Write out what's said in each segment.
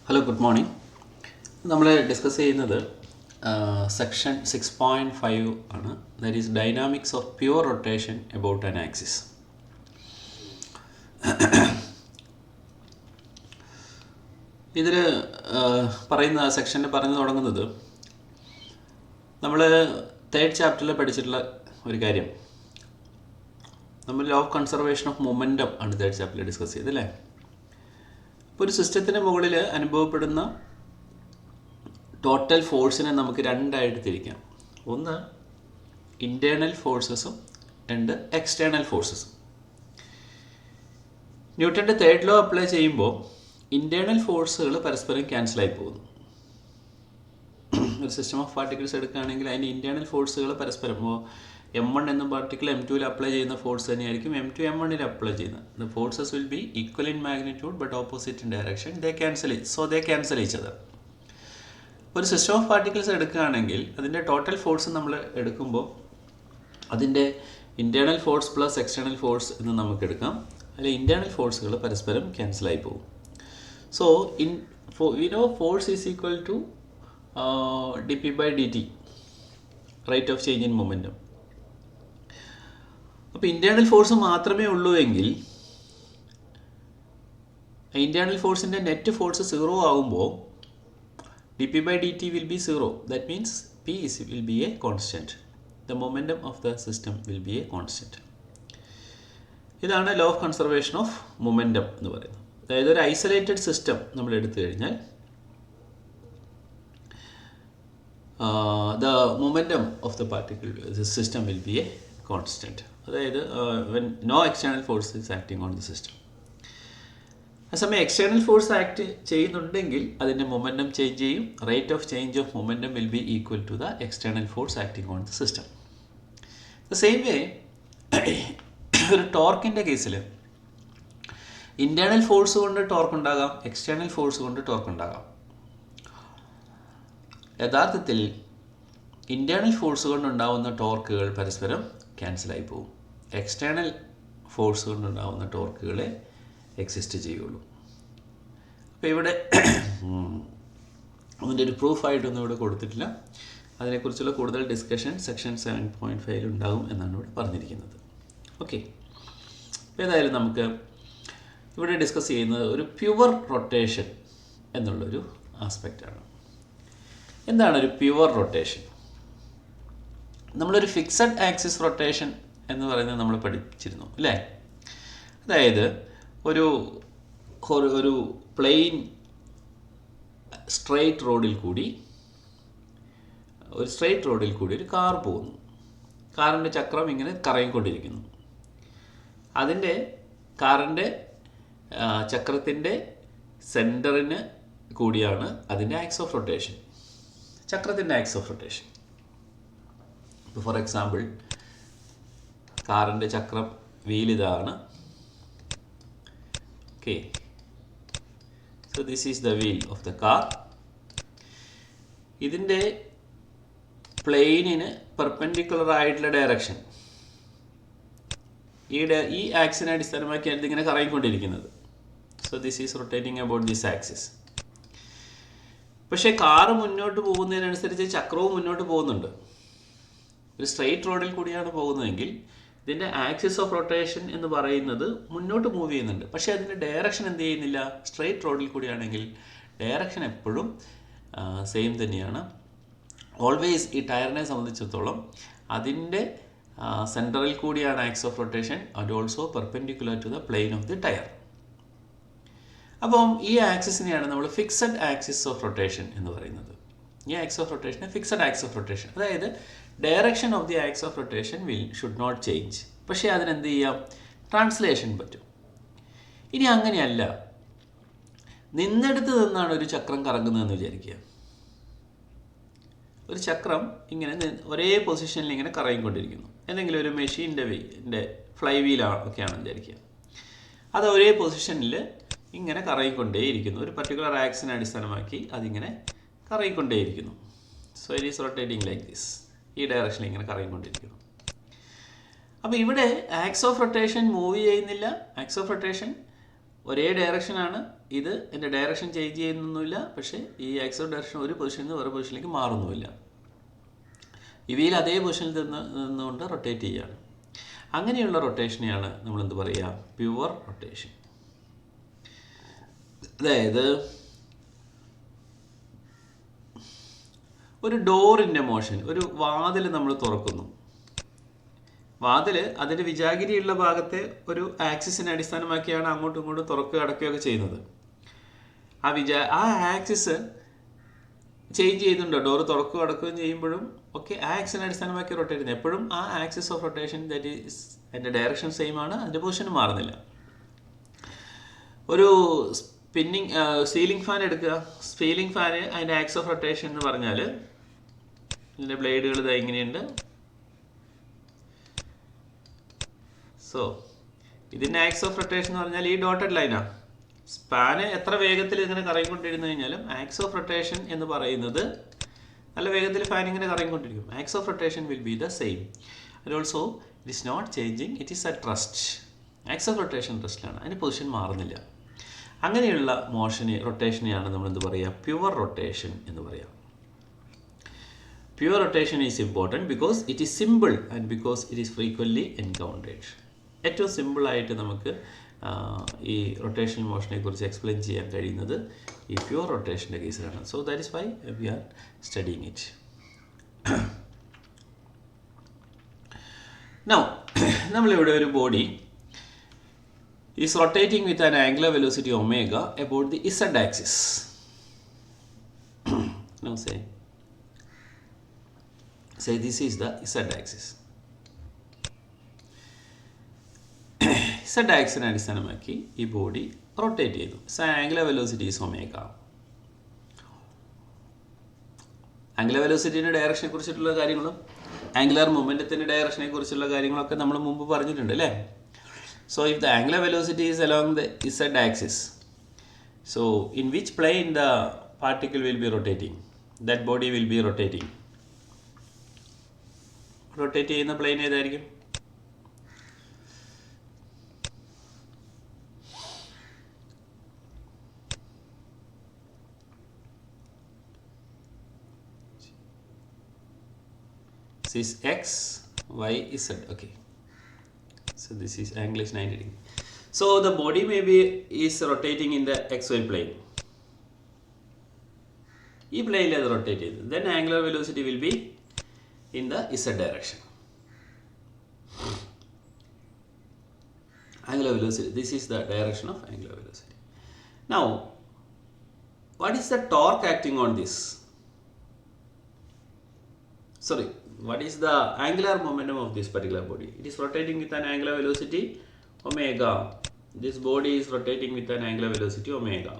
Hello good morning. നമ്മൾ discuss ചെയ്യുന്നത് section 6.5 ആണ്. That is dynamics of pure rotation about an axis. ഇതിൽ പറയുന്ന സെക്ഷനിൽ പറഞ്ഞു തുടങ്ങുന്നത് നമ്മൾ തേർഡ് ചാപ്റ്ററിൽ പഠിച്ചിട്ടുള്ള ഒരു കാര്യം. നമ്മൾ law of conservation of momentum ആണ് തേർഡ് ചാപ്റ്ററിൽ ഡിസ്കസ് ചെയ്തല്ലേ. ഇപ്പോൾ ഒരു സിസ്റ്റത്തിന് മുകളിൽ അനുഭവപ്പെടുന്ന ടോട്ടൽ ഫോഴ്സിനെ നമുക്ക് രണ്ടായിട്ട് തിരിക്കാം. ഒന്ന് ഇൻറ്റേർണൽ ഫോഴ്സസും രണ്ട് എക്സ്റ്റേണൽ ഫോഴ്സസും. ന്യൂട്ടൻ്റെ തേർഡ് ലോ അപ്ലൈ ചെയ്യുമ്പോൾ ഇൻറ്റേർണൽ ഫോഴ്സുകൾ പരസ്പരം ക്യാൻസലായി പോകുന്നു. ഒരു സിസ്റ്റം ഓഫ് പാർട്ടിക്കിൾസ് എടുക്കുകയാണെങ്കിൽ അതിൻ്റെ ഇൻറ്റേർണൽ ഫോഴ്സുകൾ പരസ്പരം M1 എന്ന പാർട്ടിക്കിൾ M2ൽ അപ്ലൈ ചെയ്യുന്ന ഫോഴ്സ് തന്നെയായിരിക്കും M2 M1ൽ അപ്ലൈ ചെയ്യുന്നത്. The forces will be equal in magnitude but opposite in direction. They cancel each other. ഒരു സിസ്റ്റം ഓഫ് പാർട്ടിക്കിൾസ് എടുക്കുകയാണെങ്കിൽ അതിൻ്റെ ടോട്ടൽ ഫോഴ്സ് നമ്മൾ എടുക്കുമ്പോൾ അതിൻ്റെ internal force plus external force എന്ന് നമുക്ക് എടുക്കാം. അതിൽ ഇൻറ്റേർണൽ ഫോഴ്സുകൾ പരസ്പരം ക്യാൻസലായി പോകും. So force is equal to dp/dt, rate of change in momentum. അപ്പോൾ ഇൻറ്റേർണൽ ഫോഴ്സ് മാത്രമേ ഉള്ളൂ എങ്കിൽ ഇൻറ്റേർണൽ ഫോഴ്സിൻ്റെ നെറ്റ് ഫോഴ്സ് 0 ആകുമ്പോൾ dp/dt will be 0. That means P will be a constant. The momentum of the system will be a constant. ഇതാണ് law of conservation of momentum എന്ന് പറയുന്നത്. അതായത് ഒരു ഐസൊലേറ്റഡ് സിസ്റ്റം നമ്മൾ എടുത്തു കഴിഞ്ഞാൽ the momentum of the particle, the system will be a constant. അതായത് when no external force is acting on the system. അതേസമയം എക്സ്റ്റേണൽ ഫോഴ്സ് ആക്ട് ചെയ്യുന്നുണ്ടെങ്കിൽ അതിൻ്റെ മൊമെൻറ്റം ചേഞ്ച് ചെയ്യും. Rate of change of momentum will be equal to the external force acting on the system. The same way ഒരു ടോർക്കിൻ്റെ കേസിൽ internal force കൊണ്ട് torque ഉണ്ടാകാം, external force കൊണ്ട് ടോർക്ക് ഉണ്ടാകാം. യഥാർത്ഥത്തിൽ ഇൻറ്റേർണൽ ഫോഴ്സ് കൊണ്ടുണ്ടാവുന്ന ടോർക്കുകൾ പരസ്പരം ക്യാൻസലായി പോകും. എക്സ്റ്റേണൽ ഫോഴ്സ് കൊണ്ടുണ്ടാവുന്ന ടോർക്കുകളെ എക്സിസ്റ്റ് ചെയ്യുള്ളൂ. അപ്പോൾ ഇവിടെ അതിൻ്റെ ഒരു പ്രൂഫായിട്ടൊന്നും ഇവിടെ കൊടുത്തിട്ടില്ല. അതിനെക്കുറിച്ചുള്ള കൂടുതൽ ഡിസ്കഷൻ സെക്ഷൻ 7.5 ഉണ്ടാകും എന്നാണ് ഇവിടെ പറഞ്ഞിരിക്കുന്നത്. ഓക്കെ, അപ്പോൾ ഏതായാലും നമുക്ക് ഇവിടെ ഡിസ്കസ് ചെയ്യുന്നത് ഒരു പ്യുവർ റൊട്ടേഷൻ എന്നുള്ളൊരു ആസ്പെക്റ്റാണ്. എന്താണ് ഒരു പ്യുവർ റൊട്ടേഷൻ? നമ്മളൊരു ഫിക്സഡ് ആക്സിസ് റൊട്ടേഷൻ എന്ന് പറയുന്നത് നമ്മൾ പഠിച്ചിരുന്നു അല്ലേ. അതായത് ഒരു പ്ലെയിൻ സ്ട്രെയിറ്റ് റോഡിൽ കൂടി ഒരു കാർ പോകുന്നു. കാറിൻ്റെ ചക്രം ഇങ്ങനെ കറങ്ങിക്കൊണ്ടിരിക്കുന്നു. അതിൻ്റെ കാറിൻ്റെ ചക്രത്തിൻ്റെ സെൻറ്ററിന് കൂടിയാണ് അതിൻ്റെ ആക്സ് ഓഫ് റൊട്ടേഷൻ, ചക്രത്തിൻ്റെ ആക്സ് ഓഫ് റൊട്ടേഷൻ. ഇപ്പോൾ ഫോർ എക്സാമ്പിൾ കാറിൻ്റെ ചക്രം വീലിതാണ്. Okay, so this is the wheel of the car. ഇതിൻ്റെ പ്ലെയിനിന് പെർപെൻഡിക്കുലർ ആയിട്ടുള്ള ഡയറക്ഷൻ ഈ ആക്സിനെ അടിസ്ഥാനമാക്കിയാണ് ഇതിങ്ങനെ കറങ്ങിക്കൊണ്ടിരിക്കുന്നത്. So this is rotating about this axis. പക്ഷേ കാറ് മുന്നോട്ട് പോകുന്നതിനനുസരിച്ച് ചക്രവും മുന്നോട്ട് പോകുന്നുണ്ട്. ഒരു സ്ട്രെയിറ്റ് റോഡിൽ കൂടിയാണ് പോകുന്നതെങ്കിൽ ഇതിൻ്റെ ആക്സിസ് ഓഫ് റൊട്ടേഷൻ എന്ന് പറയുന്നത് മുന്നോട്ട് മൂവ് ചെയ്യുന്നുണ്ട്. പക്ഷേ അതിൻ്റെ ഡയറക്ഷൻ എന്ത് ചെയ്യുന്നില്ല. സ്ട്രെയിറ്റ് റോഡിൽ കൂടിയാണെങ്കിൽ ഡയറക്ഷൻ എപ്പോഴും സെയിം തന്നെയാണ്. ഓൾവേസ് ഈ ടയറിനെ സംബന്ധിച്ചിടത്തോളം അതിൻ്റെ സെൻറ്ററിൽ കൂടിയാണ് axis of rotation and also perpendicular to the plane of the tyre. അപ്പം ഈ ആക്സിസിനെയാണ് നമ്മൾ ഫിക്സഡ് ആക്സിസ് ഓഫ് റൊട്ടേഷൻ എന്ന് പറയുന്നത്. ഈ ആക്സ് ഓഫ് റൊട്ടേഷനെ ഫിക്സഡ് ആക്സ് ഓഫ് റൊട്ടേഷൻ, അതായത് direction of the axis of rotation should not change. പക്ഷേ അതിനെന്ത് ചെയ്യാം, ട്രാൻസ്ലേഷൻ പറ്റും. ഇനി അങ്ങനെയല്ല, നിന്നെടുത്ത് നിന്നാണ് ഒരു ചക്രം കറങ്ങുന്നതെന്ന് വിചാരിക്കുക. ഒരു ചക്രം ഇങ്ങനെ ഒരേ പൊസിഷനിൽ ഇങ്ങനെ കറങ്ങിക്കൊണ്ടിരിക്കുന്നു. എന്തെങ്കിലും ഒരു മെഷീൻ്റെ ഫ്ലൈ വീലൊക്കെയാണെന്ന് വിചാരിക്കുക. അത് ഒരേ പൊസിഷനിൽ ഇങ്ങനെ കറങ്ങിക്കൊണ്ടേയിരിക്കുന്നു. ഒരു പർട്ടിക്കുലർ ആക്സിനെ അടിസ്ഥാനമാക്കി അതിങ്ങനെ കറങ്ങിക്കൊണ്ടേയിരിക്കുന്നു. So it is rotating like this. ഈ ഡയറക്ഷനിൽ ഇങ്ങനെ കറങ്ങിക്കൊണ്ടിരിക്കുന്നു. അപ്പോൾ ഇവിടെ ആക്സ് ഓഫ് റൊട്ടേഷൻ മൂവ് ചെയ്യുന്നില്ല. ആക്സ് ഓഫ് റൊട്ടേഷൻ ഒരേ ഡയറക്ഷനാണ്. ഇത് എൻ്റെ ഡയറക്ഷൻ ചേഞ്ച് ചെയ്യുന്നൊന്നുമില്ല, പക്ഷേ ഈ ആക്സിസ് ഓഫ് ഡയറക്ഷൻ ഒരു പൊസിഷനിൽ നിന്ന് വേറെ പൊസിഷനിലേക്ക് മാറുന്നുമില്ല. ഈ വീൽ അതേ പൊസിഷനിൽ നിന്നുകൊണ്ട് റൊട്ടേറ്റ് ചെയ്യുകയാണ്. അങ്ങനെയുള്ള റൊട്ടേഷനെയാണ് നമ്മളെന്ത് പറയുക? Pure rotation. അതായത് ഒരു ഡോറിൻ്റെ മോഷൻ, ഒരു വാതിൽ നമ്മൾ തുറക്കുന്നു. വാതിൽ അതിൻ്റെ വിജാഗിരിയുള്ള ഭാഗത്തെ ഒരു ആക്സിസിനെ അടിസ്ഥാനമാക്കിയാണ് അങ്ങോട്ടും ഇങ്ങോട്ടും തുറക്കുക അടക്കുകയൊക്കെ ചെയ്യുന്നത്. ആ ആക്സിസ് ചേഞ്ച് ചെയ്യുന്നുണ്ടോ? ഡോറ് തുറക്കുകയും അടക്കുകയും ചെയ്യുമ്പോഴും ഒക്കെ ആ ആക്സിനെ അടിസ്ഥാനമാക്കി റൊട്ടേറ്റ് ചെയ്യുന്നത്. എപ്പോഴും ആ axis of rotation that is അതിൻ്റെ ഡയറക്ഷൻ സെയിം ആണ്, അതിൻ്റെ പൊസിഷൻ മാറുന്നില്ല. ഒരു സീലിംഗ് ഫാൻ എടുക്കുക. സീലിംഗ് ഫാന് അതിൻ്റെ ആക്സിസ് ഓഫ് റൊട്ടേഷൻ എന്ന് പറഞ്ഞാൽ ഇതിൻ്റെ ബ്ലേഡുകൾ ഇതാ ഇങ്ങനെയുണ്ട്. സോ ഇതിൻ്റെ ആക്സിസ് ഓഫ് റൊട്ടേഷൻ എന്ന് പറഞ്ഞാൽ ഈ ഡോട്ടഡ് ലൈനാണ്. സ്പാന് എത്ര വേഗത്തിൽ ഇങ്ങനെ കറങ്ങിക്കൊണ്ടിരുന്നു കഴിഞ്ഞാലും ആക്സിസ് ഓഫ് റൊട്ടേഷൻ എന്ന് പറയുന്നത് നല്ല വേഗത്തിൽ ഫാൻ ഇങ്ങനെ കറങ്ങിക്കൊണ്ടിരിക്കും. Axis of rotation will be the same and also it is not changing, it is at rest. Axis of rotation റെസ്റ്റിലാണ്, അതിൻ്റെ പൊസിഷൻ മാറുന്നില്ല. അങ്ങനെയുള്ള റൊട്ടേഷനെയാണ് നമ്മൾ എന്ത് പറയുക? പ്യുവർ റൊട്ടേഷൻ എന്ന് പറയാം. Pure rotation is important because it is simple and because it is frequently encountered. ഏറ്റവും സിമ്പിളായിട്ട് നമുക്ക് ഈ റൊട്ടേഷണൽ മോഷനെ കുറിച്ച് എക്സ്പ്ലെയിൻ ചെയ്യാൻ കഴിയുന്നത് ഈ പ്യുവർ റൊട്ടേഷൻ്റെ കേസിലാണ്. So that is why we are studying it. Now നമ്മളിവിടെ ഒരു body is rotating with an angular velocity omega about the z axis. Now say this is the z axis. z axis അടിസ്ഥാനമാക്കി ഈ body rotate ചെയ്തു. Angular velocity is omega. Angular വെലോസിറ്റിയുടെ ഡയറക്ഷനെ കുറിച്ചിട്ടുള്ള കാര്യങ്ങളും angular മൊമെൻറ്റത്തിൻ്റെ ഡയറക്ഷനെ കുറിച്ചുള്ള കാര്യങ്ങളൊക്കെ നമ്മൾ മുമ്പ് പറഞ്ഞിട്ടുണ്ട് അല്ലേ? So if the angular velocity is along the z axis, so in which plane the particle will be rotating? That body will be rotating. Rotate ചെയ്യുന്ന plane ഏതായിരിക്കും? This is x, y is z. Okay. So this is angle is 90 degree. So the body is rotating in the xy plane. This plane is rotated. Then angular velocity will be in the z direction. Angular velocity. This is the direction of angular velocity. Now, what is the torque acting on this? Sorry. What is the angular momentum of this particular body? It is rotating with an angular velocity omega. This body is rotating with an angular velocity omega.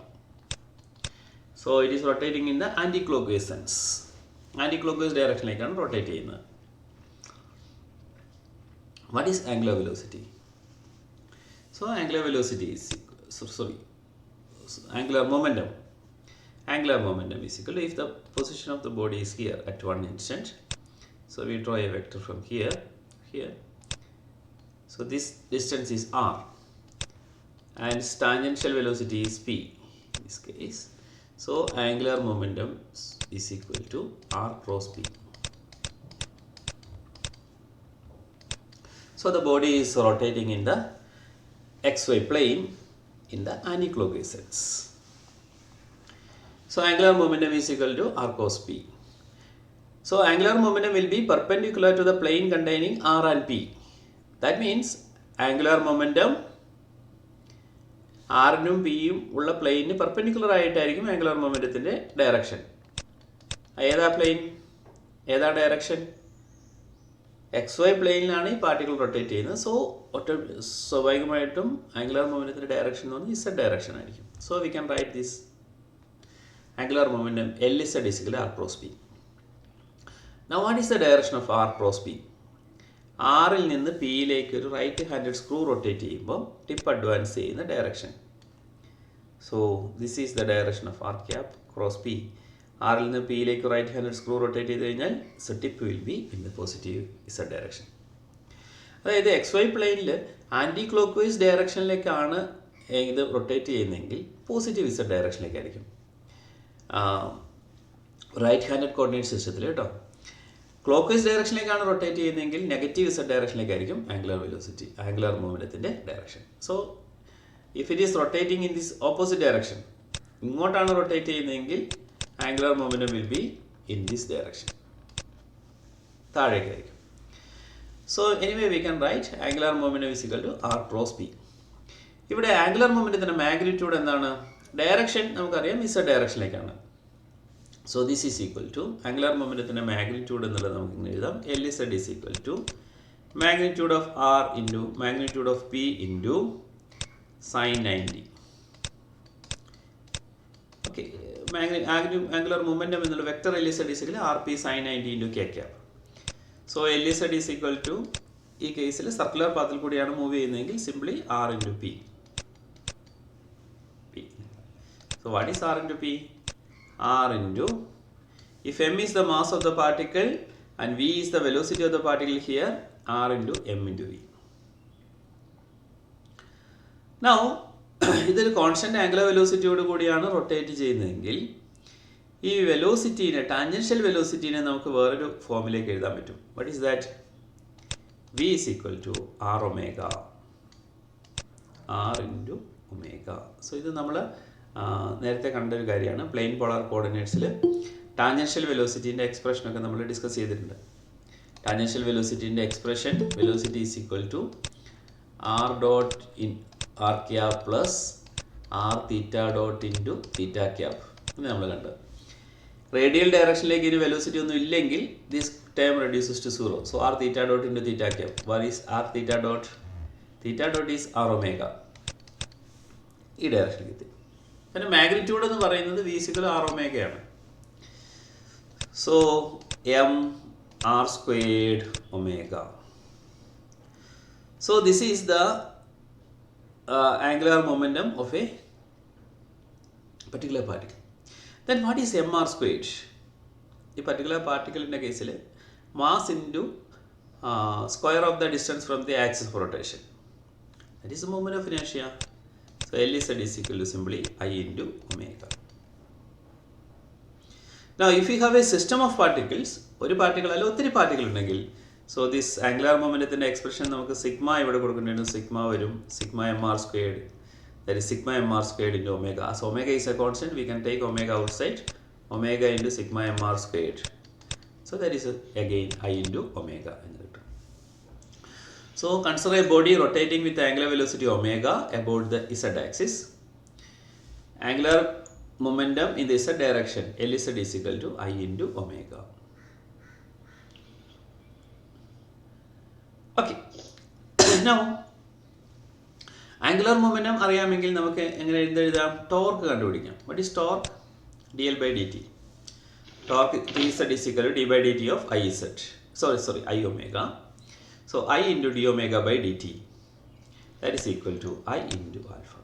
So it is rotating in the anti-clockwise sense. Anti-clockwise direction like rotate ചെയ്യുന്നത്. What is angular velocity? So angular velocity is angular momentum. Angular momentum is equal to if the position of the body is here at one instant. So we draw a vector from here. So this distance is r and tangential velocity is p in this case. So angular momentum is equal to r cross p. So the body is rotating in the xy plane in the anti-clockwise sense. So angular momentum is equal to r cos p. So angular momentum will be perpendicular to the plane containing r and p. That means angular momentum r-നും p-യും ഉള്ള പ്ലെയിനിന് perpendicular ആയിട്ടായിരിക്കും angular മൊമെൻറ്റത്തിൻ്റെ direction. ഏതാ plain? ഏതാ direction? XY പ്ലെയിനിലാണ് ഈ particle rotate ചെയ്യുന്നത്. So സ്വാഭാവികമായിട്ടും angular മൊമെൻറ്റത്തിൻ്റെ direction എന്ന് പറഞ്ഞാൽ z direction ആയിരിക്കും. So we can right this angular momentum LZ is equal to r cross p. Now what is the direction of r cross p? ആറിൽ നിന്ന് പിയിലേക്ക് ഒരു റൈറ്റ് ഹാൻഡഡ് സ്ക്രൂ റൊട്ടേറ്റ് ചെയ്യുമ്പോൾ tip advance ചെയ്യുന്ന direction. So this is the direction of R cap cross P. ആറിൽ നിന്ന് പിയിലേക്ക് right handed screw rotate ചെയ്ത് കഴിഞ്ഞാൽ tip will be in the positive Z direction. അതായത് XY പ്ലെയിനിൽ ആൻറ്റി ക്ലോക്ക് വൈസ് ഡയറക്ഷനിലേക്കാണ് ഇത് റൊട്ടേറ്റ് ചെയ്യുന്നതെങ്കിൽ പോസിറ്റീവ് ഇസഡ് ഡയറക്ഷനിലേക്കായിരിക്കും. റൈറ്റ് ഹാൻഡഡ് കോർഡിനേറ്റ് സിസ്റ്റത്തിൽ കേട്ടോ. ക്ലോക്ക് വൈസ് ഡയറക്ഷനിലേക്കാണ് റൊട്ടേറ്റ് ചെയ്യുന്നതെങ്കിൽ നെഗറ്റീവ് ഇസഡ് ഡയറക്ഷനിലേക്കായിരിക്കും angular velocity, angular മൂവ്മെൻറ്റത്തിൻ്റെ direction. So if it is rotating in this opposite direction, ഇങ്ങോട്ടാണ് റൊട്ടേറ്റ് ചെയ്യുന്നതെങ്കിൽ angular momentum will be in this direction, താഴേക്കായിരിക്കും. So anyway we can write angular momentum is equal to R cross P. ഇവിടെ angular മൂവ്മെൻറ്റത്തിൻ്റെ magnitude എന്താണ്? Direction നമുക്കറിയാം Z ഡയറക്ഷനിലേക്കാണ്. So this is equal to angular മൊമെൻറ്റത്തിൻ്റെ magnitude എന്നുള്ളത് നമുക്ക് ഇങ്ങനെ എഴുതാം. L Z is equal to magnitude of R into magnitude of P into sine 90. Okay, angular momentum എന്നുള്ള vector L Z is equal R P sine 90 into K cap. So L Z is equal to, ഈ കേസിൽ circular പാത്തിൽ കൂടിയാണ് move ചെയ്യുന്നതെങ്കിൽ simply R into P. So what is r into p? R into, if m is the mass of the particle and v is the velocity of the particle here, r into m into v. Now ഇതൊരു constant angular വെലോസിറ്റിയോട് കൂടിയാണ് rotate ചെയ്യുന്നതെങ്കിൽ ഈ വെലോസിറ്റീനെ, tangential വെലോസിറ്റീനെ നമുക്ക് വേറൊരു ഫോമിലേക്ക് എഴുതാൻ പറ്റും. What is that? v is equal to r omega, r into omega. So ഇത് നമ്മൾ നേരത്തെ കണ്ടൊരു കാര്യമാണ്. പ്ലെയിൻ പോളാർ കോർഡിനേറ്റ്സിൽ ടാൻജൻഷ്യൽ വെലോസിറ്റീൻ്റെ എക്സ്പ്രഷനൊക്കെ നമ്മൾ ഡിസ്കസ് ചെയ്തിട്ടുണ്ട്. ടാൻജൻഷ്യൽ വെലോസിറ്റീൻ്റെ എക്സ്പ്രഷൻ, velocity is equal to R dot in R cap plus R theta dot into theta cap എന്ന് നമ്മൾ കണ്ടത്. റേഡിയൽ ഡയറക്ഷനിലേക്ക് ഇനി വെലോസിറ്റി ഒന്നും ഇല്ലെങ്കിൽ this term reduces to 0. So R theta dot into theta cap. What is R theta dot? Theta dot is R omega. ഈ ഡയറക്ഷനിലേക്ക് എത്തി. പിന്നെ മാഗ്നിറ്റ്യൂഡ് എന്ന് പറയുന്നത് വി സിക്കൽ ആർ ഒമേഗയാണ്. So M R squared omega. So this is the angular momentum of a particular particle. Then what is M R squared? ഈ particular പാർട്ടിക്കിളിൻ്റെ കേസിൽ mass into square of the distance from the axis of rotation. That is the moment of inertia. So L is equal to simply I into omega. Now if we have a system of particles, ഒരു particle അല്ല ഒത്തിരി particle ഉണ്ടെങ്കിൽ, so this angular മൊമെൻറ്റത്തിൻ്റെ expression നമുക്ക് sigma ഇവിടെ കൊടുക്കേണ്ടത് sigma വരും, sigma M R squared, that is sigma M R squared into omega. As omega is a constant, we can take omega outside, omega into sigma M R squared. So that is again I into omega എന്ന് കിട്ടും. So consider a body rotating with angular velocity omega about the z axis. Angular momentum in the z direction, Lz is equal to I into omega. Okay. Now angular momentum അറിയാമെങ്കിൽ നമുക്ക് എങ്ങനെ എഴുതാം? Torque കണ്ടുപിടിക്കാം. What is torque? dl by dt. Torque Tz is equal to d by dt of Iz. Sorry, I omega. So I into d omega by dt, that is equal to I into alpha.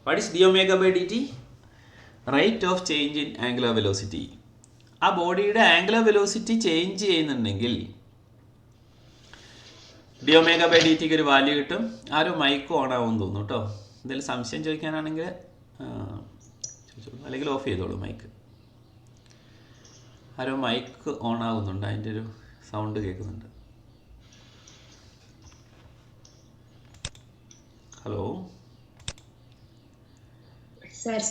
What is d omega by dt? Rate of change in angular velocity. ആ ബോഡിയുടെ angular velocity change ചെയ്യുന്നുണ്ടെങ്കിൽ D omega by D ടിക്ക് ഒരു value കിട്ടും. ആരും mic on ആവും തോന്നുന്നു കേട്ടോ. എന്തെങ്കിലും സംശയം ചോദിക്കാനാണെങ്കിൽ അല്ലെങ്കിൽ ഓഫ് ചെയ്തോളൂ മൈക്ക്. ആരോ മൈക്ക് ഓൺ ആകുന്നുണ്ട്, അതിൻ്റെ ഒരു സൗണ്ട് കേൾക്കുന്നുണ്ട്. ഹലോ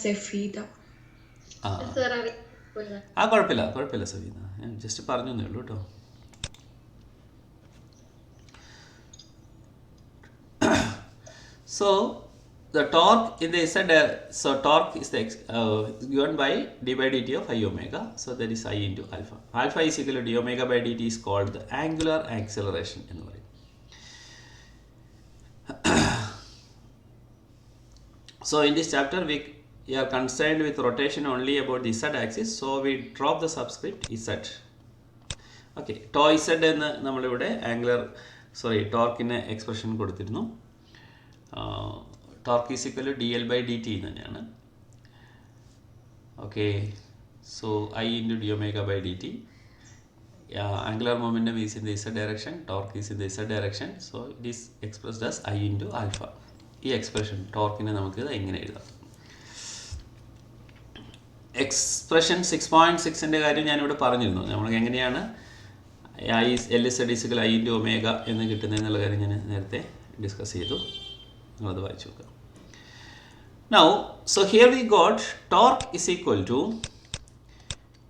സഫീദ. കുഴപ്പമില്ല സഫീദ, ഞാൻ ജസ്റ്റ് പറഞ്ഞു തന്നേ ഉള്ളൂ കേട്ടോ. So the torque in the z, so torque is the given by d by dt of I omega. So that is I into alpha. Alpha is equal to d omega by dt is called the angular acceleration എന്ന് പറയും. So in this chapter we are concerned with rotation only about the z axis. So we drop the subscript z. Okay, tau z എന്ന് നമ്മളിവിടെ ടോർക്കിന് expression കൊടുത്തിരുന്നു. Torque is equal to D L by D T തന്നെയാണ്. Okay, so I into D omega by D T. Angular momentum is in the Z direction, torque is in the Z direction. So it is expressed as I into alpha. ഈ expression ടോർക്കിനെ നമുക്ക് ഇങ്ങനെ എഴുതാം. Expression 6.6ൻ്റെ കാര്യം ഞാനിവിടെ പറഞ്ഞിരുന്നു. നമ്മൾ എങ്ങനെയാണ് L/I ഇൻറ്റു ഒമേഗ എന്ന് കിട്ടുന്നതെന്നുള്ള കാര്യം ഞാൻ നേരത്തെ ഡിസ്കസ് ചെയ്തു. നിങ്ങളത് വായിച്ചു നോക്കുക. Now, so here we got torque is equal to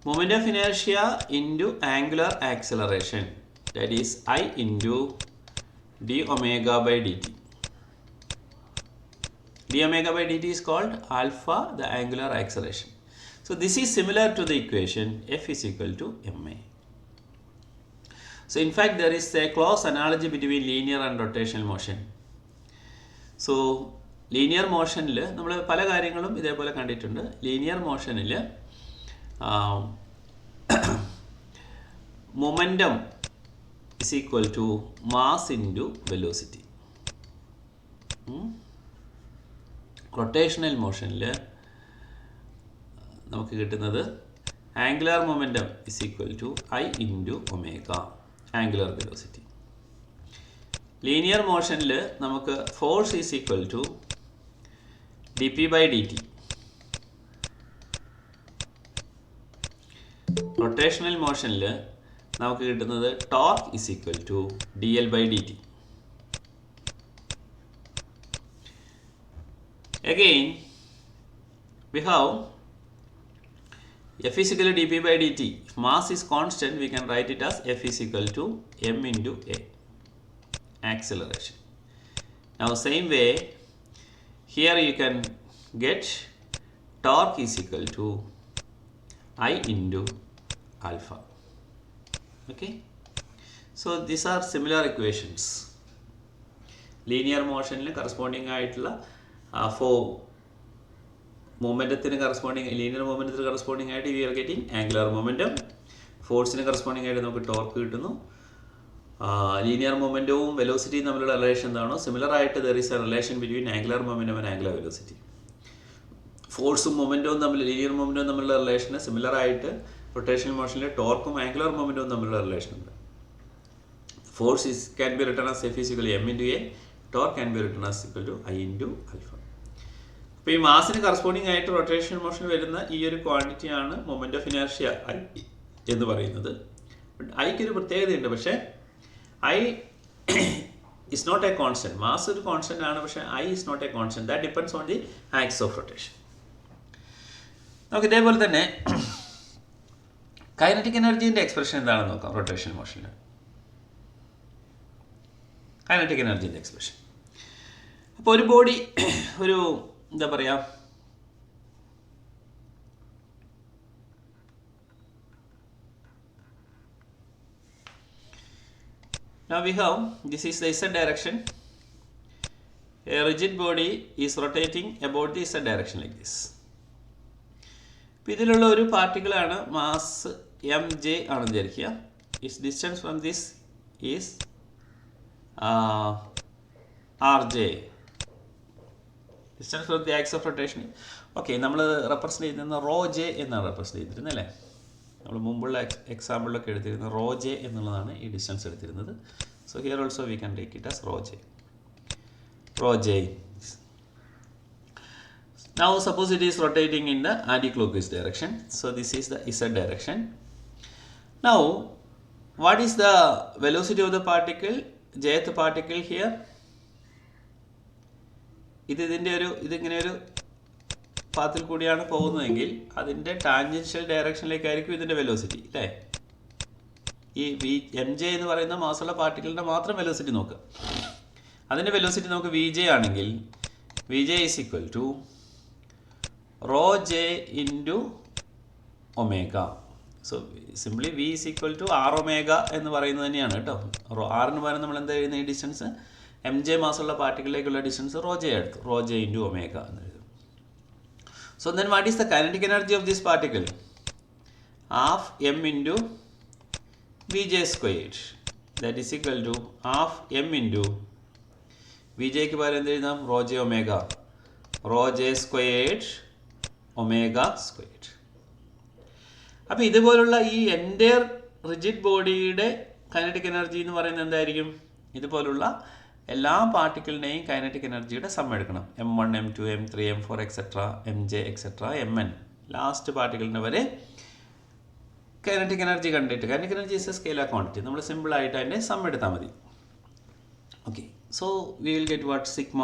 moment of inertia into angular acceleration, that is I into d omega by dt. d omega by dt is called alpha, the angular acceleration. So this is similar to the equation F is equal to ma. So in fact there is a close analogy between linear and rotational motion. So linear മോഷനിൽ നമ്മൾ പല കാര്യങ്ങളും ഇതേപോലെ കണ്ടിട്ടുണ്ട്. Linear മോഷനിൽ momentum is equal to mass into velocity. Rotational മോഷനിൽ നമുക്ക് കിട്ടുന്നത് angular momentum is equal to I into omega, angular velocity. Linear മോഷനിൽ നമുക്ക് force is equal to dp by dt. Rotational മോഷനിൽ നമുക്ക് കിട്ടുന്നത് torque is equal to dl by dt. Again we have F is equal to dp by dt. If mass is constant, we can write it as F is equal to m into a, acceleration. Now same way, here you can get torque is equal to I into alpha. Okay, so these are similar equations. Linear motion corresponding ആയിട്ടുള്ള for momentum corresponding, linear momentum corresponding ആയിട്ട് we are getting angular momentum. Force corresponding ആയിട്ട് നമുക്ക് torque കിട്ടുന്നു. Linear മൊമെൻറ്റവും വെലോസിറ്റിയും തമ്മിലുള്ള relation എന്താണോ similar ആയിട്ട് there is A relation between angular momentum and angular velocity. ഫോഴ്സും മൊമെൻറ്റവും തമ്മിൽ, ലീനിയർ മൊമെൻറ്റവും തമ്മിലുള്ള റിലേഷന് സിമിലർ ആയിട്ട് റൊട്ടേഷണൽ മോഷനിൽ ടോർക്കും ആംഗുലർ മൊമെൻറ്റവും തമ്മിലുള്ള റിലേഷൻ ഉണ്ട്. Force can be written as F is equal to m into a, torque can be written as equal to I into alpha. അപ്പോൾ ഈ മാസിന് corresponding ആയിട്ട് rotational മോഷനിൽ വരുന്ന ഈ ഒരു ക്വാണ്ടിറ്റിയാണ് മൊമെൻറ്റ് ഓഫ് ഇനർഷ്യ I എന്ന് പറയുന്നത്. ഐക്ക് ഒരു പ്രത്യേകതയുണ്ട്, പക്ഷേ I is not a constant. Mass is a constant, but I is not a constant. That depends on the axis of rotation. നമുക്ക് ഇതേപോലെ തന്നെ കൈനറ്റിക് എനർജീൻ്റെ എക്സ്പ്രഷൻ എന്താണെന്ന് നോക്കാം. റൊട്ടേഷൻ മോഷനിൽ കൈനറ്റിക് എനർജീൻ്റെ എക്സ്പ്രഷൻ. അപ്പോൾ ഒരു ബോഡി ഒരു എന്താ പറയുക, now we have, this is the z direction. A rigid body is rotating about the z direction like this. അപ്പോൾ ഇതിലുള്ള ഒരു പാർട്ടിക്കിളാണ്, മാസ് mj ആണെന്ന് വിചാരിക്കുക. It's distance from this is rj, distance from the axis of rotation. Okay, നമ്മൾ represent ചെയ്യുന്നത് raw J എന്നാണ് represent ചെയ്തിരുന്നത് അല്ലേ. നമ്മൾ മുമ്പുള്ള എക്സാമ്പിളിലൊക്കെ എടുത്തിരുന്നത് റോ ജെ എന്നുള്ളതാണ് ഈ ഡിസ്റ്റൻസ് എടുത്തിരുന്നത്. So here also we can take it as rho J. Rho j. Now suppose it is rotating in the anti-clockwise direction. So this is the z direction. Now what is the velocity of the particle, jth particle here? ഇതിങ്ങനെ ഒരു പാത്തിൽ കൂടിയാണ് പോകുന്നതെങ്കിൽ അതിൻ്റെ tangential ഡയറക്ഷനിലേക്കായിരിക്കും ഇതിൻ്റെ velocity അല്ലേ. ഈ M J എന്ന് പറയുന്ന മാസുള്ള പാർട്ടിക്കിളിൻ്റെ മാത്രം വെലോസിറ്റി നോക്കുക. അതിൻ്റെ വെലോസിറ്റി നമുക്ക് വി ജെ ആണെങ്കിൽ V J is equal to rho J into omega. So simply V is equal to R omega എന്ന് പറയുന്നത് തന്നെയാണ് കേട്ടോ. ആറിന് പകരം നമ്മൾ എന്താ എഴുതുന്ന, ഈ ഡിസ്റ്റൻസ് എം ജെ മാസുള്ള പാർട്ടിക്കിളിലേക്കുള്ള ഡിസ്റ്റൻസ് റോ ജെ എടുത്തു, റോ ജെ ഇൻറ്റു ഒമേഗ എന്ന് എഴുതും. So then what is the kinetic energy of this particle? Half M into V J squared, that is equal to half M into V ജെക്ക് പകരം എന്ത് എഴുതാം? Rho J omega, rho J squared omega squared. അപ്പോൾ ഇതുപോലുള്ള ഈ entire rigid ബോഡിയുടെ kinetic energy എന്ന് പറയുന്നത് എന്തായിരിക്കും? ഇതുപോലുള്ള എല്ലാ പാർട്ടിക്കിളിനെയും കൈനറ്റിക് എനർജിയുടെ സം എടുക്കണം. M1 M2 M3 M4 etcetera M J etcetera M N last പാർട്ടിക്കിളിൻ്റെ വരെ കൈനറ്റിക് എനർജി കണ്ടിട്ട് kinetic energy is a scalar quantity നമ്മൾ സിമ്പിളായിട്ട് അതിൻ്റെ സം എടുത്താൽ മതി. Okay, so we will get what sigma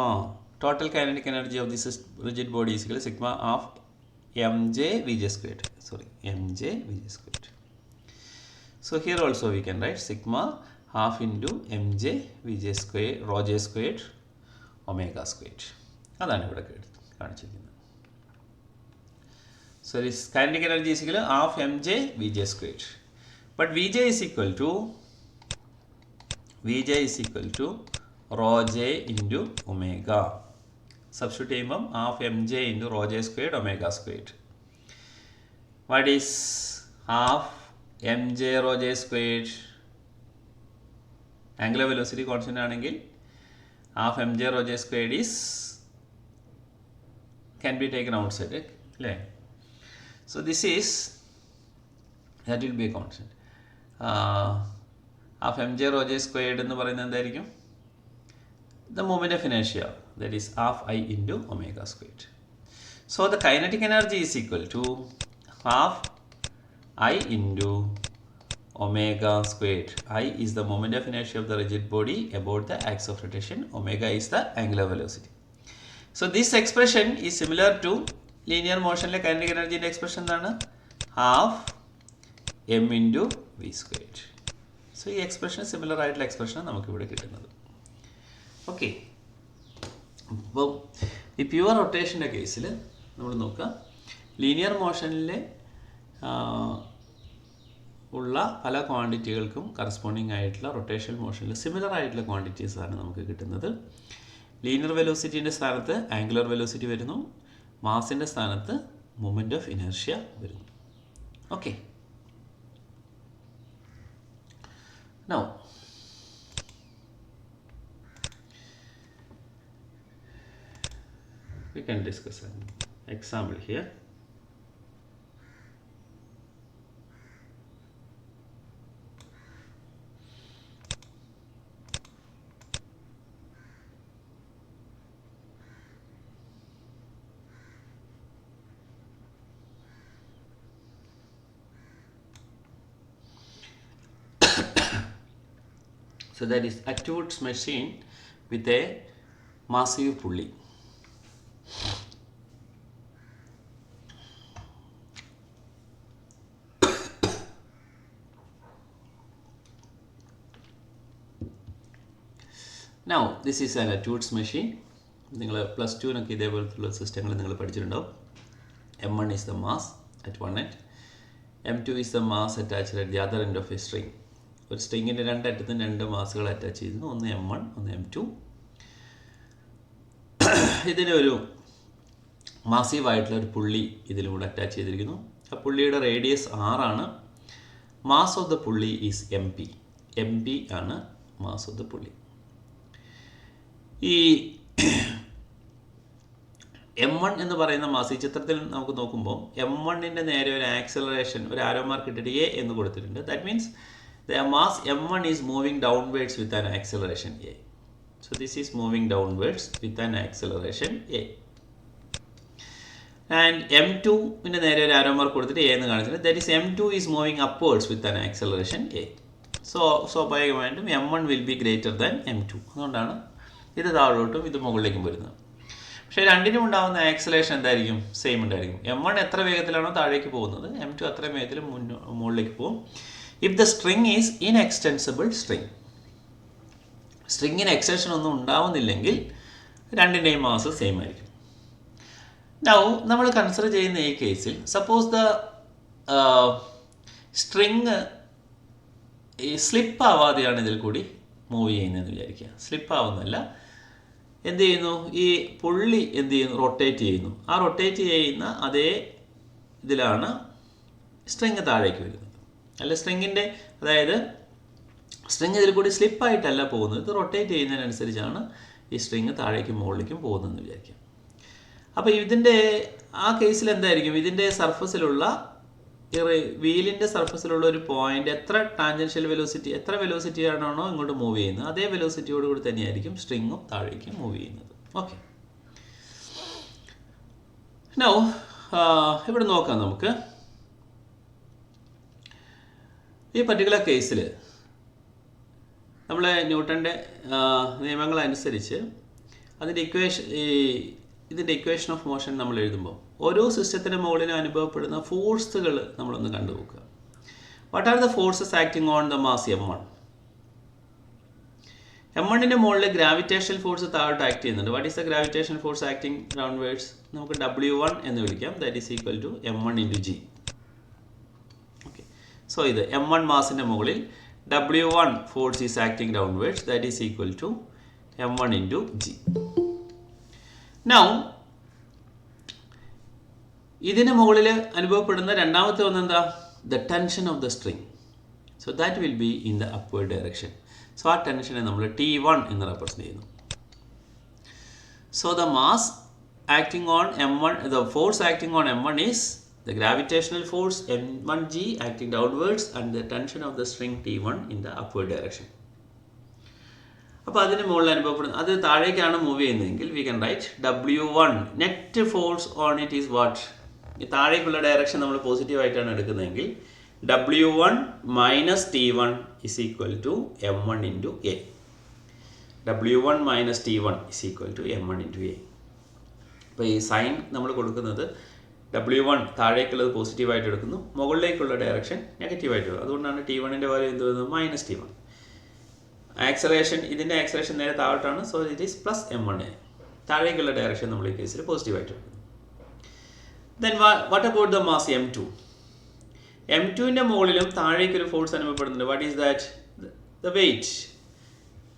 total kinetic energy of this rigid body is equal sigma of mj vj squared. Sorry, mj vj squared. So here also we can write sigma half into mj vj squared rho j squared omega squared. അതാണ് ഇവിടെ കാണിച്ചിരിക്കുന്നത്. So this kinetic energy is equal to half mj vj squared. But vj is equal to rho j into omega. Substitute ചെയ്യുമ്പം half mj into rho j squared omega squared. What is half mj rho j squared? Angular velocity constant ആണെങ്കിൽ half mj rho j squared is can be taken outside, അല്ലേ? So this is that will be a constant. Half mj rho j squared എന്ന് പറയുന്നത് എന്തായിരിക്കും? The moment of inertia, that is half I into omega squared. So the kinetic energy is equal to half I into omega squared. I is the moment of inertia of the rigid body about the axis of rotation. Omega is the angular velocity. So this expression is similar to linear motion like kinetic energy expression എന്താണ്? Half m into v squared. So ഈ expression similar ആയിട്ടുള്ള expression നമുക്ക് ഇവിടെ കിട്ടുന്നത്. Okay, അപ്പോൾ ഈ pure റൊട്ടേഷൻ്റെ കേസിൽ നമ്മൾ നോക്കുക, ലീനിയർ മോഷനിലെ ഉള്ള പല ക്വാണ്ടിറ്റികൾക്കും കറസ്പോണ്ടിങ് ആയിട്ടുള്ള റൊട്ടേഷൻ മോഷനിൽ സിമിലർ ആയിട്ടുള്ള ക്വാണ്ടിറ്റീസാണ് നമുക്ക് കിട്ടുന്നത്. ലീനിയർ വെലോസിറ്റീൻ്റെ സ്ഥാനത്ത് ആംഗുലർ വെലോസിറ്റി വരുന്നു, മാസിൻ്റെ സ്ഥാനത്ത് മൊമെൻ്റ് ഓഫ് ഇനർഷ്യ വരുന്നു. Okay, now we can discuss an example here. So that is Atwood's machine with a massive pulley. Now this is an Atwood's machine. നിങ്ങൾ plus ടുവിനൊക്കെ ഇതേപോലത്തുള്ള സിസ്റ്റങ്ങൾ നിങ്ങൾ പഠിച്ചിട്ടുണ്ടാവും. m1 is the mass at one end, m2 is the mass attached at the other end of a string. ഒരു സ്ട്രിങ്ങിൻ്റെ രണ്ടറ്റത്തും രണ്ട് മാസുകൾ attach ചെയ്തിരുന്നു, ഒന്ന് m1 ഒന്ന് m2. ഇതിനൊരു മാസീവായിട്ടുള്ള ഒരു പുള്ളി ഇതിലൂടെ അറ്റാച്ച് ചെയ്തിരിക്കുന്നു. ആ പുള്ളിയുടെ റേഡിയസ് 6 ആണ്. മാസ് ഓഫ് ദ പുള്ളി ഈസ് എം പി ആണ് മാസ് ഓഫ് ദ പുള്ളി. ഈ m1 എന്ന് പറയുന്ന മാസ് ഈ ചിത്രത്തിൽ നമുക്ക് നോക്കുമ്പോൾ m1ൻ്റെ നേരെ ഒരു ആക്സലറേഷൻ, ഒരു ആരോ മാർക്ക് ഇട്ടിട്ട് a എന്ന് കൊടുത്തിട്ടുണ്ട്. That means the mass m1 is moving downwards with an acceleration a. So this is moving downwards with an acceleration a. And m2 ന്റെ നേരെ ഒരു ആരോ മാർക്ക് കൊടുത്തിട്ട് a എന്ന് കാണിച്ചിട്ടുണ്ട്. That is m2 is moving upwards with an acceleration a. So സ്വാഭാവികമായിട്ടും m1 will be greater than m2. അതുകൊണ്ടാണ് ഇത് താഴോട്ടും ഇത് മുകളിലേക്കും വരുന്നത്. പക്ഷേ രണ്ടിനും ഉണ്ടാകുന്ന ആക്സലേഷൻ എന്തായിരിക്കും? സെയിം ഉണ്ടായിരിക്കും. m1 എത്ര വേഗത്തിലാണോ താഴേക്ക് പോകുന്നത്, m2 അത്രയും വേഗത്തിൽ മുകളിലേക്ക് പോകും. If the string is inextensible string, സ്ട്രിങ്ങിന് എക്സ്റ്റൻഷൻ ഒന്നും ഉണ്ടാവുന്നില്ലെങ്കിൽ രണ്ടിൻ്റെയും മാസ് സെയിം ആയിരിക്കും. നൗ നമ്മൾ കൺസിഡർ ചെയ്യുന്ന ഈ കേസിൽ സപ്പോസ് ദ സ്ട്രിങ് ഈ സ്ലിപ്പ് ആവാതെയാണ് ഇതിൽ കൂടി മൂവ് ചെയ്യുന്നതെന്ന് വിചാരിക്കുക. സ്ലിപ്പ് ആവുന്നല്ല, എന്ത് ചെയ്യുന്നു, ഈ പുള്ളി എന്ത് ചെയ്യുന്നു, റൊട്ടേറ്റ് ചെയ്യുന്നു. ആ റൊട്ടേറ്റ് ചെയ്യുന്ന അതേ ഇതിലാണ് സ്ട്രിങ് താഴേക്ക് വരുന്നത്. അല്ല സ്ട്രിങ്ങിൻ്റെ, അതായത് സ്ട്രിങ് ഇതിൽ കൂടി സ്ലിപ്പായിട്ടല്ല പോകുന്നത്, ഇത് റൊട്ടേറ്റ് ചെയ്യുന്നതിനനുസരിച്ചാണ് ഈ സ്ട്രിങ് താഴേക്കും മുകളിലേക്കും പോകുന്നതെന്ന് വിചാരിക്കാം. അപ്പോൾ ഇതിൻ്റെ ആ കേസിൽ എന്തായിരിക്കും, ഇതിൻ്റെ സർഫസിലുള്ള വീലിൻ്റെ സർഫസിലുള്ള ഒരു പോയിന്റ് എത്ര ടാൻജൻഷ്യൽ വെലോസിറ്റി, എത്ര വെലോസിറ്റിയാണോ ഇങ്ങോട്ട് മൂവ് ചെയ്യുന്നത് അതേ വെലോസിറ്റിയോട് കൂടി തന്നെയായിരിക്കും സ്ട്രിങ്ങും താഴേക്ക് മൂവ് ചെയ്യുന്നത്. ഓക്കെ, നൗ ഇവിടെ നോക്കാം നമുക്ക്. ഈ പർട്ടിക്കുലർ കേസിൽ നമ്മൾ ന്യൂട്ടൻ്റെ നിയമങ്ങളനുസരിച്ച് ഇതിൻ്റെ ഇക്വേഷൻ ഓഫ് മോഷൻ നമ്മൾ എഴുതുമ്പോൾ ഓരോ സിസ്റ്റത്തിൻ്റെ മുകളിലും അനുഭവപ്പെടുന്ന ഫോഴ്സുകൾ നമ്മളൊന്ന് കണ്ടുനോക്കുക. What are the forces acting on the mass M1? M1ൻ്റെ മുകളിൽ ഗ്രാവിറ്റേഷണൽ ഫോഴ്സ് താഴോട്ട് ആക്ട് ചെയ്യുന്നുണ്ട്. What is the gravitational force acting downwards? നമുക്ക് W1 എന്ന് വിളിക്കാം. That is equal to M1 into G. Okay, so ഇത് M1 മാസിൻ്റെ മുകളിൽ W1 force is acting downwards. That is equal to M1 into G. Now ഇതിന് മുകളിൽ അനുഭവപ്പെടുന്ന രണ്ടാമത്തെ ഒന്നെന്താ? The tension of the string. So that will be in the upward direction. So ആ ടെൻഷനെ നമ്മൾ T1 എന്ന് റെപ്രസെൻറ്റ് ചെയ്യുന്നു. So the mass acting on M1, the force acting on M1 is the gravitational force M1G acting downwards and the tension of the string T1 in the upward direction. അപ്പോൾ അതിന് മുകളിൽ അനുഭവപ്പെടുന്നത് അത് താഴേക്കാണ് move ചെയ്യുന്നതെങ്കിൽ V can right W1 net force on it is what? ഈ താഴേക്കുള്ള direction നമ്മൾ പോസിറ്റീവായിട്ടാണ് എടുക്കുന്നതെങ്കിൽ W1 minus T1 is equal to M1 into A. W1 minus T1 is equal to M1 into A. അപ്പോൾ ഈ സൈൻ നമ്മൾ കൊടുക്കുന്നത് W1 താഴേക്കുള്ളത് പോസിറ്റീവായിട്ട് എടുക്കുന്നു, മുകളിലേക്കുള്ള ഡയറക്ഷൻ നെഗറ്റീവായിട്ട് എടുക്കും. അതുകൊണ്ടാണ് T1ൻ്റെ വാല്യൂ എന്ത് വരുന്നത്? Minus T1. ആക്സലേഷൻ, ഇതിൻ്റെ ആക്സലേഷൻ നേരെ താഴോട്ടാണ്. So it is plus M1A. താഴേക്കുള്ള ഡയറക്ഷൻ നമ്മൾ ഈ കേസിൽ പോസിറ്റീവായിട്ട് എടുക്കുന്നു. Then what about the mass M2? M2ൻ്റെ മുകളിലും താഴേക്കൊരു ഫോഴ്സ് അനുഭവപ്പെടുന്നുണ്ട്. What is that? The weight.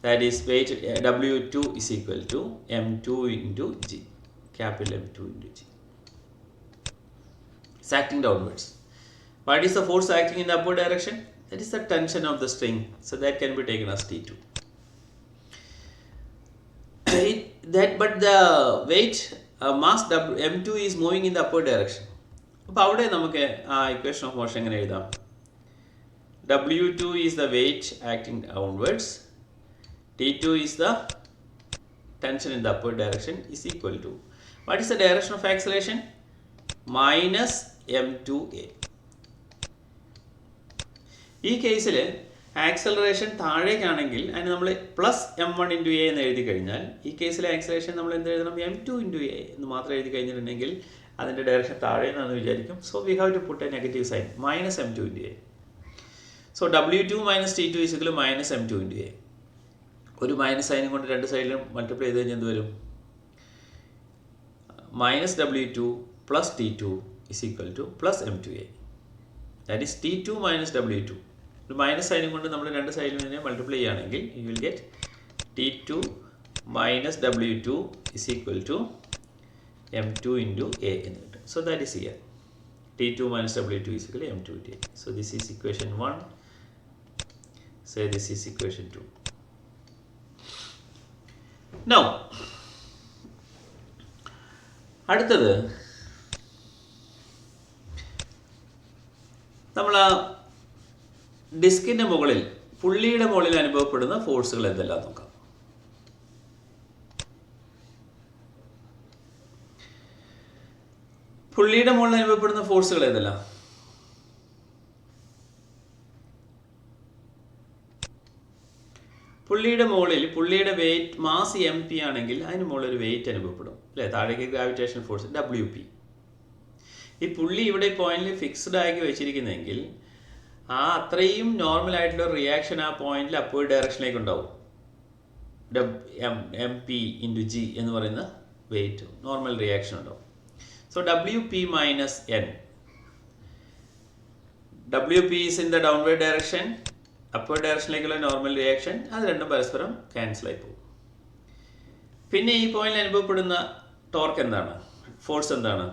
That is weight W2 is equal to M2 into G. Capital M2 into G. It's acting downwards. What is the force acting in the upward direction? That is the tension of the string. So that can be taken as T2. But the weight mass M2 is moving in the upward direction. അപ്പോൾ അവിടെ നമുക്ക് ആ equation of motion എങ്ങനെ എഴുതാം? W2 is the weight acting downwards. T2 is the tension in the upward direction is equal to, what is the direction of acceleration? Minus M2A. ഈ കേസിൽ acceleration താഴേക്കാണെങ്കിൽ അതിന് നമ്മൾ പ്ലസ് M1 ഇൻറ്റു A എന്ന് എഴുതി കഴിഞ്ഞാൽ ഈ കേസിലെ ആക്സലറേഷൻ നമ്മൾ എന്ത് എഴുതണം? M2 ഇൻറ്റു A എന്ന് മാത്രം എഴുതി കഴിഞ്ഞിട്ടുണ്ടെങ്കിൽ അതിൻ്റെ ഡയറക്ഷൻ താഴെ നിന്നാന്ന് വിചാരിക്കും. So we have to put a negative sign minus M2 into A. So W2 minus T2 is equal minus M2 into A. ഒരു മൈനസ് സൈനും കൊണ്ട് രണ്ട് സൈഡിലും മൾട്ടിപ്ലൈ ചെയ്ത് കഴിഞ്ഞാൽ എന്ത് വരും? Minus W2 plus T2 is equal to plus M2A. That is T2 minus W2. ഒരു മൈനസ് സൈനും കൊണ്ട് നമ്മൾ രണ്ട് സൈഡിലും തന്നെ മൾട്ടിപ്ലൈ ചെയ്യുകയാണെങ്കിൽ you will get T2 minus W2 is equal to M2 into A എന്ന് കിട്ടും. So that is here. T2 minus W2 is equal to M2 into A. So this is equation 1. Say this is equation 2. Now, അടുത്തത് നമ്മൾ ഡിസ്കിൻ്റെ മുകളിൽ പുള്ളിയുടെ മുകളിൽ അനുഭവപ്പെടുന്ന ഫോഴ്സുകൾ എന്തെല്ലാം നോക്കാം. പുള്ളിയുടെ മുകളിൽ അനുഭവപ്പെടുന്ന ഫോഴ്സുകൾ ഏതെല്ലാം? പുള്ളിയുടെ മുകളിൽ പുള്ളിയുടെ വെയിറ്റ് മാസ് MP ആണെങ്കിൽ അതിന് മുകളിൽ ഒരു വെയിറ്റ് അനുഭവപ്പെടും അല്ലേ? താഴേക്ക് ഗ്രാവിറ്റേഷൻ ഫോഴ്സ് WP. ഈ പുള്ളി ഇവിടെ പോയിന്റിൽ ഫിക്സ്ഡ് ആക്കി വെച്ചിരിക്കുന്നതെങ്കിൽ ആ അത്രയും നോർമൽ ആയിട്ടുള്ള റിയാക്ഷൻ ആ പോയിന്റിൽ അപ്വേർഡ് ഡയറക്ഷനിലേക്ക് ഉണ്ടാവും. MP ഇൻറ്റു G എന്ന് പറയുന്ന വെയിറ്റ് നോർമൽ റിയാക്ഷൻ ഉണ്ടാവും. So WP minus N. WP is in the downward direction, upward direction like a normal reaction. അത് രണ്ടും പരസ്പരം ക്യാൻസൽ ആയി പോകും. പിന്നെ ഈ പോയിന്റിൽ അനുഭവപ്പെടുന്ന ടോർക്ക് എന്താണ്? ഫോഴ്സ് എന്താണ്?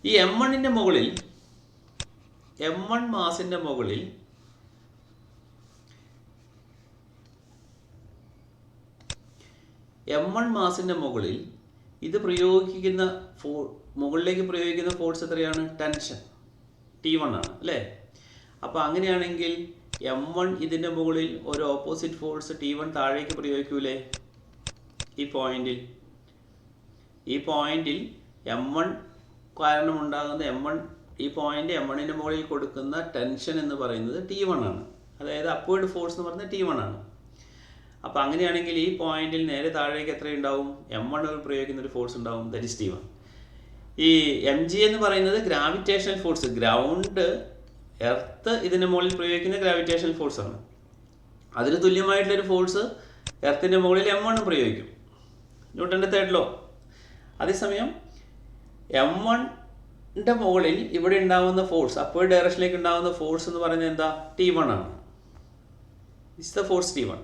ഈ M1ന്റെ മുകളിൽ M1 മാസിന്റെ മുകളിൽ M1 മാസിന്റെ മുകളിൽ ഇത് പ്രയോഗിക്കുന്ന മുകളിലേക്ക് പ്രയോഗിക്കുന്ന ഫോഴ്സ് എത്രയാണ്? ടെൻഷൻ T1 ആണ് അല്ലേ? അപ്പോൾ അങ്ങനെയാണെങ്കിൽ M1 ഇതിൻ്റെ മുകളിൽ ഒരു ഓപ്പോസിറ്റ് ഫോഴ്സ് T1 താഴേക്ക് പ്രയോഗിക്കൂലേ ഈ പോയിന്റിൽ? ഈ പോയിന്റിൽ M1 കാരണം ഉണ്ടാകുന്ന ഈ പോയിന്റ് M1ന്റെ മുകളിൽ കൊടുക്കുന്ന ടെൻഷൻ എന്ന് പറയുന്നത് T1 ആണ്. അതായത് അപ്വേർഡ് ഫോഴ്സ് എന്ന് പറയുന്നത് T1 ആണ്. അപ്പോൾ അങ്ങനെയാണെങ്കിൽ ഈ പോയിന്റിൽ നേരെ താഴേക്ക് എത്രയുണ്ടാവും? M1 പ്രയോഗിക്കുന്ന ഒരു ഫോഴ്സ് ഉണ്ടാവും, ദാറ്റ് ഈസ് T1. ഈ mg എന്ന് പറയുന്നത് ഗ്രാവിറ്റേഷണൽ ഫോഴ്സ്, ഗ്രൗണ്ട് എർത്ത് ഇതിന് മുകളിൽ പ്രയോഗിക്കുന്ന ഗ്രാവിറ്റേഷണൽ ഫോഴ്സ് ആണ്. അതിന് തുല്യമായിട്ടുള്ളൊരു ഫോഴ്സ് എർത്തിൻ്റെ മുകളിൽ M1 പ്രയോഗിക്കും, ന്യൂട്ടൻ്റെ തേർഡ് ലോ. അതേസമയം M1ന്റെ മുകളിൽ ഇവിടെ ഉണ്ടാകുന്ന ഫോഴ്സ്, അപ്വേർഡ് ഡയറക്ഷനിലേക്ക് ഉണ്ടാകുന്ന ഫോഴ്സ് എന്ന് പറയുന്നത് എന്താ? T1 ആണ്. It's the force T1.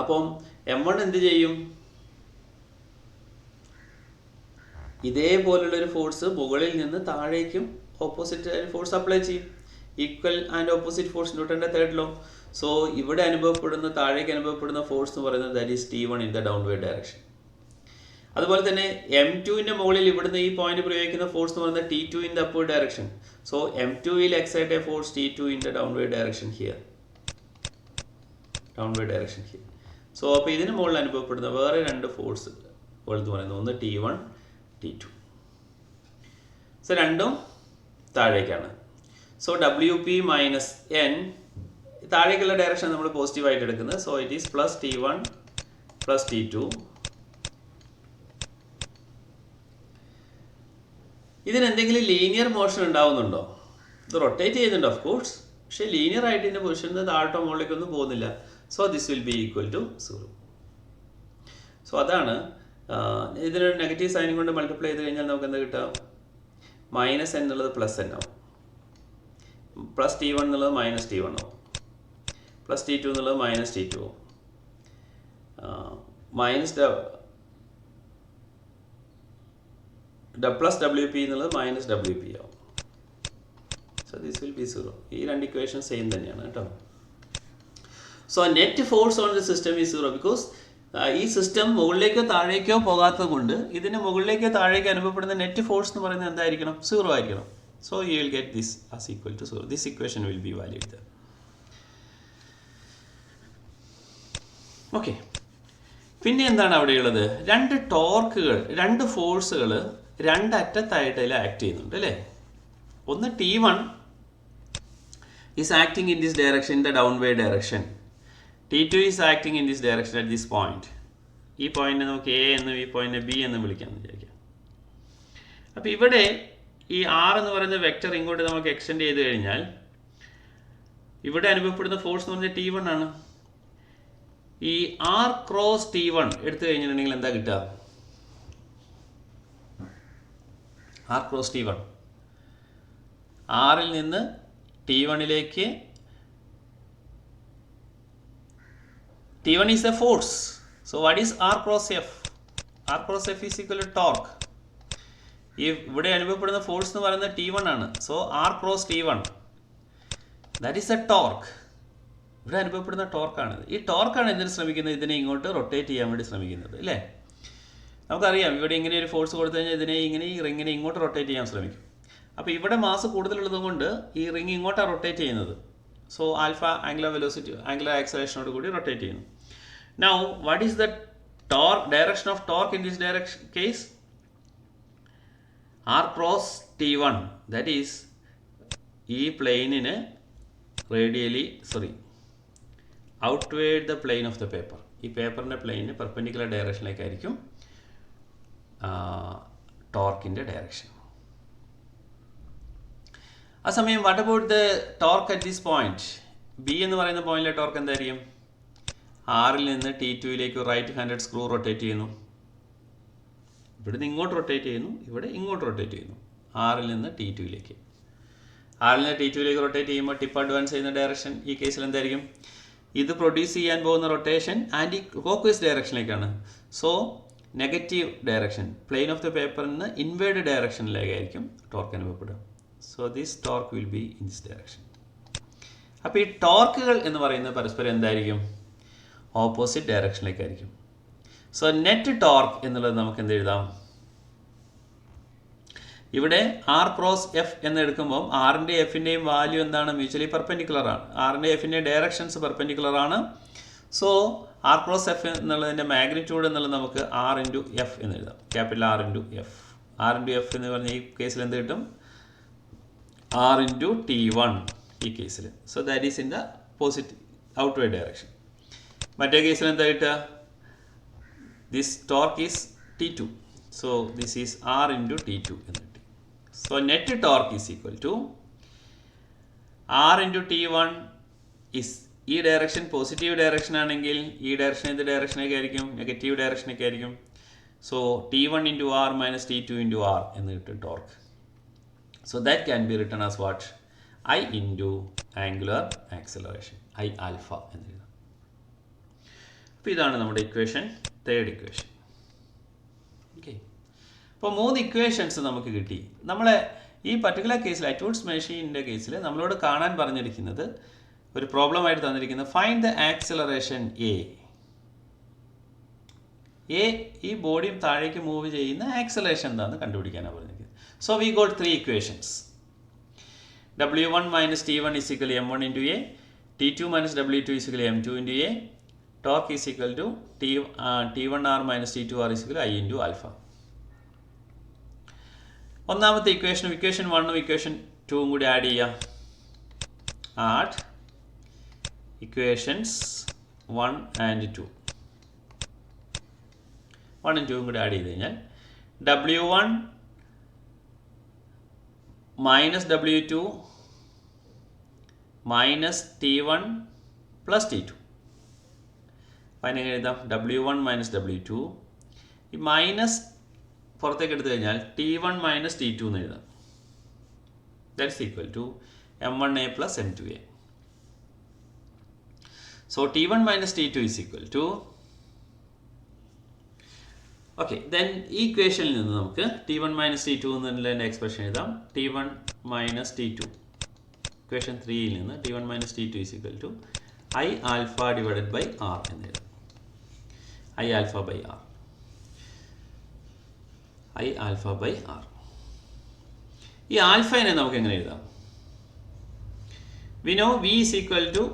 അപ്പം M1 എന്ത് ചെയ്യും? ഇതേപോലുള്ളൊരു ഫോഴ്സ് മുകളിൽ നിന്ന് താഴേക്കും ഓപ്പോസിറ്റ് ഫോഴ്സ് അപ്ലൈ ചെയ്യും. ഈക്വൽ ആൻഡ് ഓപ്പോസിറ്റ് ഫോഴ്സ്, ന്യൂട്ടൻ്റെ തേർഡ് ലോ. സോ ഇവിടെ താഴേക്ക് അനുഭവപ്പെടുന്ന ഫോഴ്സ് എന്ന് പറയുന്നത് that is T1 in the downward direction. അതുപോലെ തന്നെ M2ന്റെ മുകളിൽ ഇവിടുന്ന് ഈ പോയിന്റ് പ്രയോഗിക്കുന്ന ഫോഴ്സ് എന്ന് പറയുന്നത് T2 in the upward direction. So M2 will excite a force T2 in the downward direction here. So അപ്പോൾ ഇതിന് മുകളിൽ അനുഭവപ്പെടുന്ന വേറെ രണ്ട് ഫോഴ്സ് എന്ന് പറയുന്നത് ഒന്ന് T1, T2. സോ രണ്ടും താഴേക്കാണ്. സോ WP മൈനസ് N, താഴേക്കുള്ള ഡയറക്ഷൻ നമ്മൾ പോസിറ്റീവായിട്ട് എടുക്കുന്നത്. So it is plus T1 plus T2. ഇതിനെന്തെങ്കിലും ലീനിയർ മോഷൻ ഉണ്ടാവുന്നുണ്ടോ? ഇത് റൊട്ടേറ്റ് ചെയ്യുന്നുണ്ട് ഓഫ് കോഴ്സ്, പക്ഷേ ലീനിയർ ആയിട്ട് ഇതിൻ്റെ പൊസിഷനിൽ നിന്ന് താഴോട്ടോ മുകളിലേക്കൊന്നും പോകുന്നില്ല. So this will be equal to 0. So അതാണ് ഇതിനൊരു നെഗറ്റീവ് സൈൻ കൊണ്ട് മൾട്ടിപ്ലൈ ചെയ്ത് കഴിഞ്ഞാൽ നമുക്ക് എന്താ കിട്ടുക? മൈനസ് n എന്നുള്ളത് പ്ലസ് n ആവും, പ്ലസ് T1 എന്നുള്ളത് മൈനസ് T1 ആവും, പ്ലസ് T2 എന്നുള്ളത് മൈനസ് T2 ആവും, മൈനസ് പ്ലസ് WP എന്നുള്ളത് മൈനസ് WP ആവും. So this will B 0. ഈ രണ്ട് ഇക്വേഷൻ സെയിം തന്നെയാണ് കേട്ടോ. So net force on the system is 0 because ഈ സിസ്റ്റം മുകളിലേക്കോ താഴേക്കോ പോകാത്തത് കൊണ്ട് ഇതിന് മുകളിലേക്കോ താഴേക്കോ അനുഭവപ്പെടുന്ന നെറ്റ് ഫോഴ്സ് എന്ന് പറയുന്നത് എന്തായിരിക്കണം? 0 ആയിരിക്കണം. So you will get this as equal to 0. This equation will be valid. Okay, പിന്നെ എന്താണ് അവിടെയുള്ളത്? രണ്ട് ടോർക്കുകൾ, രണ്ട് ഫോഴ്സുകൾ രണ്ടറ്റത്തായിട്ട് അതിൽ ആക്ട് ചെയ്യുന്നുണ്ട് അല്ലേ? ഒന്ന് T1 is acting in this direction, in the downward direction. T2 is acting in this direction at this point. ഈ പോയിന്റിനെ നമുക്ക് A എന്നും ഈ പോയിന്റിനെ B എന്നും വിളിക്കാമെന്ന് വിചാരിക്കാം. അപ്പോൾ ഇവിടെ ഈ R എന്ന് പറയുന്ന വെക്റ്റർ ഇങ്ങോട്ട് നമുക്ക് എക്സ്റ്റെൻഡ് ചെയ്ത് കഴിഞ്ഞാൽ ഇവിടെ അനുഭവപ്പെടുന്ന ഫോഴ്സ് എന്ന് പറഞ്ഞാൽ T1 ആണ്. ഈ R ക്രോസ് T1 എടുത്തു കഴിഞ്ഞിട്ടുണ്ടെങ്കിൽ എന്താ കിട്ടുക? R ക്രോസ് T1, ആറിൽ നിന്ന് T1ലേക്ക്, T1 is a force. So what is R cross F? R cross F is equal to torque. ഇവിടെ അനുഭവപ്പെടുന്ന ഫോഴ്സ് എന്ന് പറയുന്നത് T1 ആണ്. So R cross T1, that is A torque. ഇവിടെ അനുഭവപ്പെടുന്ന ടോർക്കാണ്. ഈ ടോർക്കാണ് എന്തിനു ശ്രമിക്കുന്നത്? ഇതിനെ ഇങ്ങോട്ട് റൊട്ടേറ്റ് ചെയ്യാൻ വേണ്ടി ശ്രമിക്കുന്നത് അല്ലേ? നമുക്കറിയാം ഇവിടെ ഇങ്ങനെ ഒരു ഫോഴ്സ് കൊടുത്തു കഴിഞ്ഞാൽ ഇതിനെ ഇങ്ങനെ ഈ റിങ്ങിനെ ഇങ്ങോട്ട് റൊട്ടേറ്റ് ചെയ്യാൻ ശ്രമിക്കും. അപ്പോൾ ഇവിടെ മാസ് കൂടുതലുള്ളത് കൊണ്ട് ഈ റിങ് ഇങ്ങോട്ടാണ് റൊട്ടേറ്റ് ചെയ്യുന്നത്. So alpha angular velocity, angular ആക്സലേഷനോട് കൂടി റൊട്ടേറ്റ് ചെയ്യുന്നു. Now what is the torque, direction of torque in this direction case? R cross T1, that is ഈ പ്ലെയിനിന് radially outward the plane of the paper. ഈ പേപ്പറിൻ്റെ പ്ലെയിനിന് perpendicular ഡയറക്ഷനിലേക്കായിരിക്കും ടോർക്കിൻ്റെ ഡയറക്ഷൻ. ആ സമയം what about the torque at this point? B എന്ന് പറയുന്ന പോയിന്റിലെ ടോർക്ക് എന്തായിരിക്കും? ആറിൽ നിന്ന് T2യിലേക്ക് റൈറ്റ് ഹാൻഡഡ് സ്ക്രൂ റൊട്ടേറ്റ് ചെയ്യുന്നു. ഇവിടുന്ന് ഇങ്ങോട്ട് റൊട്ടേറ്റ് ചെയ്യുന്നു, ഇവിടെ ഇങ്ങോട്ട് റൊട്ടേറ്റ് ചെയ്യുന്നു. ആറിൽ നിന്ന് T2യിലേക്ക്, ആറിൽ നിന്ന് T2യിലേക്ക് റൊട്ടേറ്റ് ചെയ്യുമ്പോൾ ടിപ്പ് അഡ്വാൻസ് ചെയ്യുന്ന ഡയറക്ഷൻ ഈ കേസിൽ എന്തായിരിക്കും? ഇത് പ്രൊഡ്യൂസ് ചെയ്യാൻ പോകുന്ന റൊട്ടേഷൻ ആൻറ്റി ക്ലോക്ക്വൈസ് ഡയറക്ഷനിലേക്കാണ്. So negative direction, plane of the പേപ്പറിൽ നിന്ന് ഇൻവേർഡ് ഡയറക്ഷനിലേക്കായിരിക്കും ടോർക്ക് അനുഭവപ്പെടുക. So this torque will be in this direction. അപ്പോൾ ഈ ടോർക്കുകൾ എന്ന് പറയുന്നത് പരസ്പരം എന്തായിരിക്കും? ഓപ്പോസിറ്റ് ഡയറക്ഷനിലേക്കായിരിക്കും. സോ നെറ്റ് ടോർക്ക് എന്നുള്ളത് നമുക്ക് എന്ത് എഴുതാം? ഇവിടെ R ക്രോസ് F എന്ന് എടുക്കുമ്പോൾ ആറിൻ്റെ എഫിൻ്റെയും വാല്യൂ എന്താണ്? മ്യൂച്വലി പെർപെൻഡിക്കുലർ ആണ്. ആറിൻ്റെ എഫിൻ്റെ ഡയറക്ഷൻസ് പെർപെൻഡിക്കുലർ ആണ്. സോ ആർ ക്രോസ് എഫ് എന്നുള്ളതിൻ്റെ മാഗ്നിറ്റ്യൂഡ് എന്നുള്ളത് നമുക്ക് ആർ ഇൻറ്റു എഫ് എന്ന് എഴുതാം. Capital R into F. R into F എന്ന് പറഞ്ഞ ഈ കേസിൽ എന്ത് കിട്ടും? ആർ ഇൻറ്റു T1 ഈ കേസിൽ. So that is in the positive outward direction. മറ്റേ കേസിൽ എന്താ കിട്ടുക? This torque is T2. So this is R into T2 എന്ന് കിട്ടി. So net torque is equal to R into T1 is ഈ direction positive direction ആണെങ്കിൽ ഈ direction ഏത് ഡയറക്ഷനൊക്കെ ആയിരിക്കും? നെഗറ്റീവ് ഡയറക്ഷനൊക്കെ ആയിരിക്കും. So T1 into R minus T2 into R എന്ന് കിട്ടും torque. So that can be written as what? I into angular acceleration, I alpha എന്ന് എഴുതാം. അപ്പോൾ ഇതാണ് നമ്മുടെ ഇക്വേഷൻ, തേർഡ് ഇക്വേഷൻ. ഓക്കെ, അപ്പോൾ 3 ഇക്വേഷൻസ് നമുക്ക് കിട്ടി. നമ്മളെ ഈ പർട്ടിക്കുലർ കേസിൽ അറ്റ്വുഡ്സ് മെഷീൻ്റെ കേസിൽ നമ്മളോട് കാണാൻ പറഞ്ഞിരിക്കുന്നത് ഒരു പ്രോബ്ലമായിട്ട് തന്നിരിക്കുന്നത് ഫൈൻഡ് ദ ആക്സിലറേഷൻ എ. ഈ ബോഡി താഴേക്ക് മൂവ് ചെയ്യുന്ന ആക്സിലറേഷൻ എന്താണെന്ന് കണ്ടുപിടിക്കാനാണ് പറഞ്ഞിരിക്കുന്നത്. So we got 3 equations. W1 minus T1 is equal to M1 into A, T2 minus W2 is equal to M2 into A, torque is equal to T1R minus T2R is equal to I into alpha. ഒന്നാമത്തെ ഇക്വേഷനും equation 1ഉം equation 2ഉം കൂടി add ചെയ്യാം. Add equations 1 and 2. 1 and 2ഉം കൂടി add ചെയ്ത് കഴിഞ്ഞാൽ W1 minus W2 minus T1 plus T2. അതിനെ എഴുതാം W1 minus W2. ഈ മൈനസ് പുറത്തേക്ക് എടുത്തു കഴിഞ്ഞാൽ T1 മൈനസ് T2 എന്ന് എഴുതാം. That's equal to M1A plus M2A. So T1 minus T2 is equal to, okay, then ഈ ഇക്വേഷനിൽ നിന്ന് നമുക്ക് T1 മൈനസ് T2 എന്നുള്ളതിൻ്റെ എക്സ്പ്രഷൻ എഴുതാം. T1 മൈനസ് T2 ഇക്വേഷൻ 3യിൽ നിന്ന് T1 minus T2 is equal to I alpha divided by R എന്ന് എഴുതാം. I alpha by R. I alpha by R. ഈ ആൽഫനെ നമുക്ക് എങ്ങനെ എഴുതാം? We know V is equal to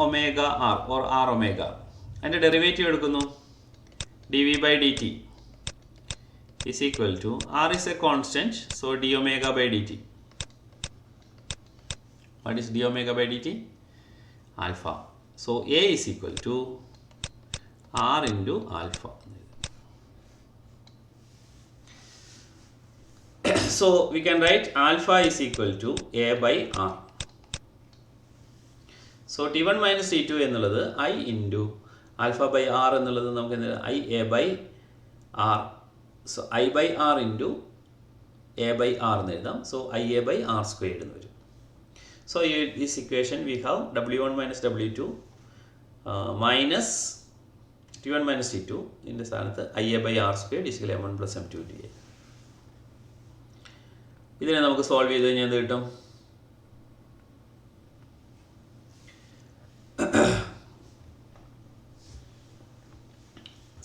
omega R or R omega. അതിൻ്റെ ഡെറിവേറ്റീവ് എടുക്കുന്നു. dv by dt is equal to r is a constant, so d omega by dt. What is d omega by dt? Alpha. So a is equal to r into alpha. So we can write alpha is equal to a by r. So T1 minus T2 എന്നുള്ളത് I into alpha by r എന്നുള്ളത് നമുക്ക് I a by r. So I by r into a by r എന്ന് എഴുതാം. So I a by r squared എന്ന് വരും. So in this equation we have W1 minus W2 minus T1 minus T2 ഇതിൻ്റെ സ്ഥാനത്ത് I a by r squared is equal to M1 plus M2 into A. ഇതിനെ നമുക്ക് solve ചെയ്ത് കഴിഞ്ഞാൽ എന്ത് കിട്ടും?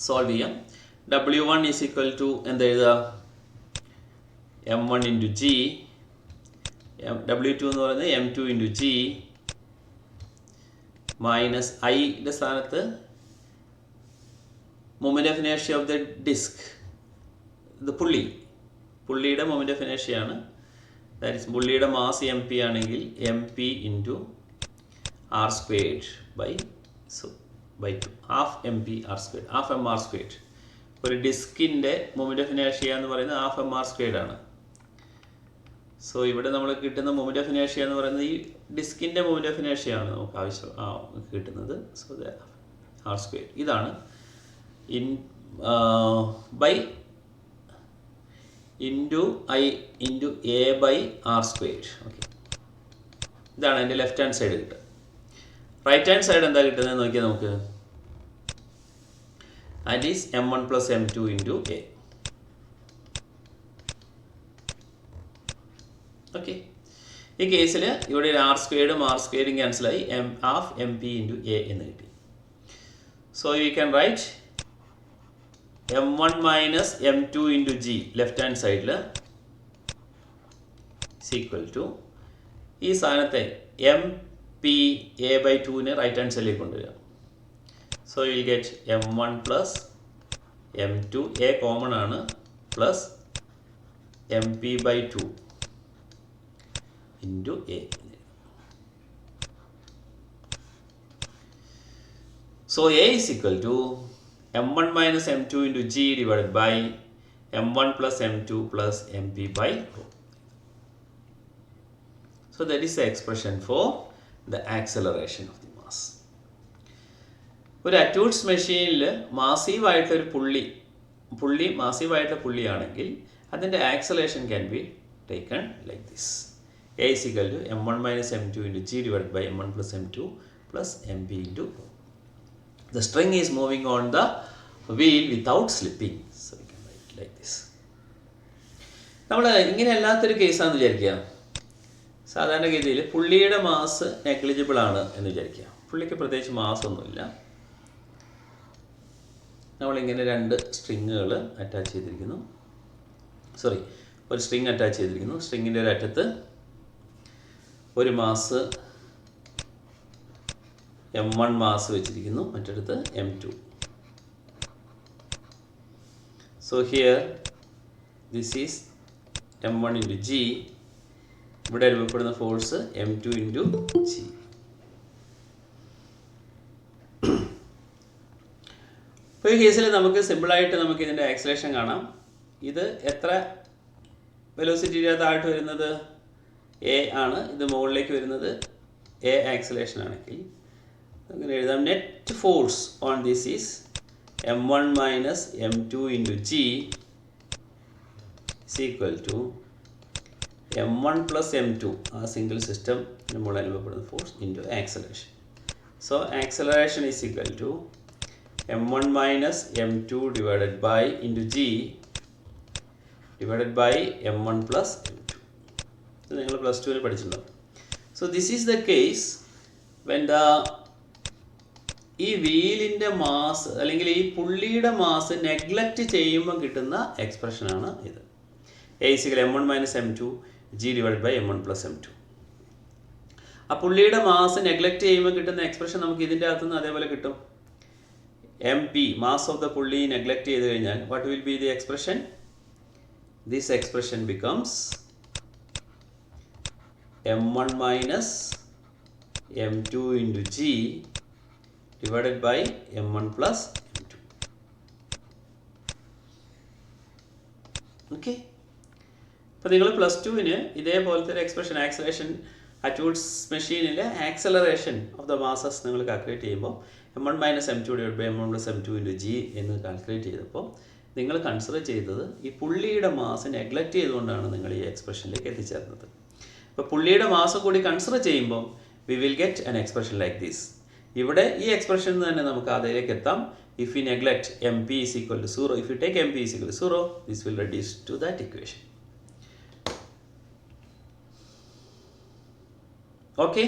സോൾവ് ചെയ്യാം. W1 ഈസ് ഈക്വൽ ടു എന്താ എഴുതുക? M1 into G. W2 എന്ന് പറയുന്നത് M2 ഇൻറ്റു G മൈനസ് ഐയുടെ സ്ഥാനത്ത് moment of inertia of the disc, ഇത് പുള്ളിയുടെ മൊമെൻ്റ് ഓഫ് ഇനേർഷ്യയാണ്. ദാറ്റ് ഇസ് പുള്ളിയുടെ മാസ് MP ആണെങ്കിൽ MP into R squared by 2, half MP R squared, half MR squared. ഒരു ഡിസ്കിൻ്റെ മൊമെൻ്റ് ഓഫ് ഇനേർഷ്യ എന്ന് പറയുന്നത് ഹാഫ് MR സ്ക്വയർഡ് ആണ്. സോ ഇവിടെ നമ്മൾ കിട്ടുന്ന മൊമെൻ്റ് ഓഫ് ഇനേർഷ്യ എന്ന് പറയുന്നത് ഈ ഡിസ്കിൻ്റെ മൊമെൻ്റ് ഓഫ് ഇനേർഷ്യ ആണ് നമുക്ക് ആവശ്യം കിട്ടുന്നത്. സോ ആർ സ്ക്വയർഡ് ഇതാണ് by into I into a by R squared. Okay, ഇതാണ് എൻ്റെ ലെഫ്റ്റ് ഹാൻഡ് സൈഡ് കിട്ടുക. റൈറ്റ് ഹാൻഡ് സൈഡ് എന്താ കിട്ടുന്നത് നോക്കിയാൽ നമുക്ക് that is M1 plus M2 into a. Okay, ഈ കേസിൽ ഇവിടെ ഒരു ആർ സ്ക്വയർഡും ക്യാൻസലായി ഹാഫ് MP ഇൻറ്റു എ എന്ന് കിട്ടി. So you can write M1 minus M2 into G left hand സൈഡിൽ ഈക്വൽ ടു ഈ സാധനത്തെ MP a by 2നെ right hand സൈഡിലേക്ക് കൊണ്ടുവരിക. So you will get m1 plus m2, a common ആണ്, plus mp by 2 into a. So a is equal to m1 minus m2 into g divided by m1 plus m2 plus mp by rho. So that is the expression for the acceleration of the mass. ഒരു അറ്റ്വുഡ്സ് മെഷീനിൽ മാസീവായിട്ടൊരു പുള്ളി മാസീവായിട്ടുള്ള പുള്ളിയാണെങ്കിൽ അതിൻ്റെ acceleration can be taken like this. A is equal to m1 minus m2 into g divided by m1 plus m2 plus mp into rho. The string is moving on the wheel without slipping. So we can write like this. നമ്മൾ ഇങ്ങനെ അല്ലാത്തൊരു കേസാണെന്ന് വിചാരിക്കുക. സാധാരണഗതിയിൽ പുള്ളിയുടെ mass negligible ആണ് എന്ന് വിചാരിക്കുക. പുള്ളിക്ക് പ്രത്യേകിച്ച് മാസൊന്നുമില്ല. നമ്മളിങ്ങനെ രണ്ട് സ്ട്രിങ്ങുകൾ അറ്റാച്ച് ചെയ്തിരിക്കുന്നു. ഒരു സ്ട്രിങ് അറ്റാച്ച് ചെയ്തിരിക്കുന്നു. സ്ട്രിങ്ങിൻ്റെ ഒരു അറ്റത്ത് ഒരു മാസ് m1 മാസ് വെച്ചിരിക്കുന്നു, മറ്റടുത്ത് m2. So here this is m1 into g. ഇവിടെ അനുഭവപ്പെടുന്ന ഫോഴ്സ് m2 into g. ഇപ്പോൾ ഈ കേസിൽ നമുക്ക് സിമ്പിളായിട്ട് നമുക്ക് ഇതിൻ്റെ ആക്സലേഷൻ കാണാം. ഇത് എത്ര വെലോസിറ്റിയുടെ താഴോട്ട് വരുന്നത്? എ ആണ്. ഇത് മുകളിലേക്ക് വരുന്നത് എ ആക്സലേഷൻ ആണെങ്കിൽ അങ്ങനെ എഴുതാം. Net force on this is m1 minus m2 into g is equal to m1 plus m2, ആ സിംഗിൾ സിസ്റ്റം നമ്മൾ അനുഭവപ്പെടുന്ന force into acceleration. So acceleration is equal to m1 minus m2 divided by into g divided by m1 plus m2. ഇത് നിങ്ങൾ plus ടുവിൽ പഠിച്ചിട്ടുണ്ടാവും. So this is the case when the ഈ വീലിൻ്റെ mass അല്ലെങ്കിൽ ഈ പുള്ളിയുടെ മാസ് നെഗ്ലക്റ്റ് ചെയ്യുമ്പോൾ കിട്ടുന്ന എക്സ്പ്രഷനാണ് ഇത്. A is equal m1 minus m2 g divided by m1 plus m2. ആ പുള്ളിയുടെ മാസ് നെഗ്ലക്റ്റ് ചെയ്യുമ്പോൾ കിട്ടുന്ന എക്സ്പ്രഷൻ നമുക്ക് ഇതിൻ്റെ അകത്തുനിന്ന് അതേപോലെ കിട്ടും. M P mass of the പുള്ളി നെഗ്ലക്റ്റ് ചെയ്ത് കഴിഞ്ഞാൽ what will be the expression? This expression becomes m1 minus m2 into g divided by m1 plus m2. ഓക്കെ, അപ്പോൾ നിങ്ങൾ പ്ലസ് ടുവിന് ഇതേപോലത്തെ ഒരു എക്സ്പ്രഷൻ ആക്സലേഷൻ അറ്റ്വുഡ്സ് മെഷീനിലെ ആക്സലറേഷൻ ഓഫ് ദ മാസസ് നിങ്ങൾ കാൽക്കുലേറ്റ് ചെയ്യുമ്പോൾ m1 minus m2 divided by m1 plus m2 into g എന്ന് കാൽക്കുലേറ്റ് ചെയ്തപ്പോൾ നിങ്ങൾ കൺസിഡർ ചെയ്തത് ഈ പുള്ളിയുടെ മാസ് നെഗ്ലക്റ്റ് ചെയ്തുകൊണ്ടാണ് നിങ്ങൾ ഈ എക്സ്പ്രഷനിലേക്ക് എത്തിച്ചേർന്നത്. അപ്പോൾ പുള്ളിയുടെ മാസം കൂടി കൺസിഡർ ചെയ്യുമ്പോൾ we will get an expression like this. ഇവിടെ ഈ എക്സ്പ്രഷനിൽ നിന്ന് തന്നെ നമുക്ക് അതിലേക്ക് എത്താം. If you neglect M P is equal to 0, if you take M P is equal to 0, this will reduce to that equation. Okay.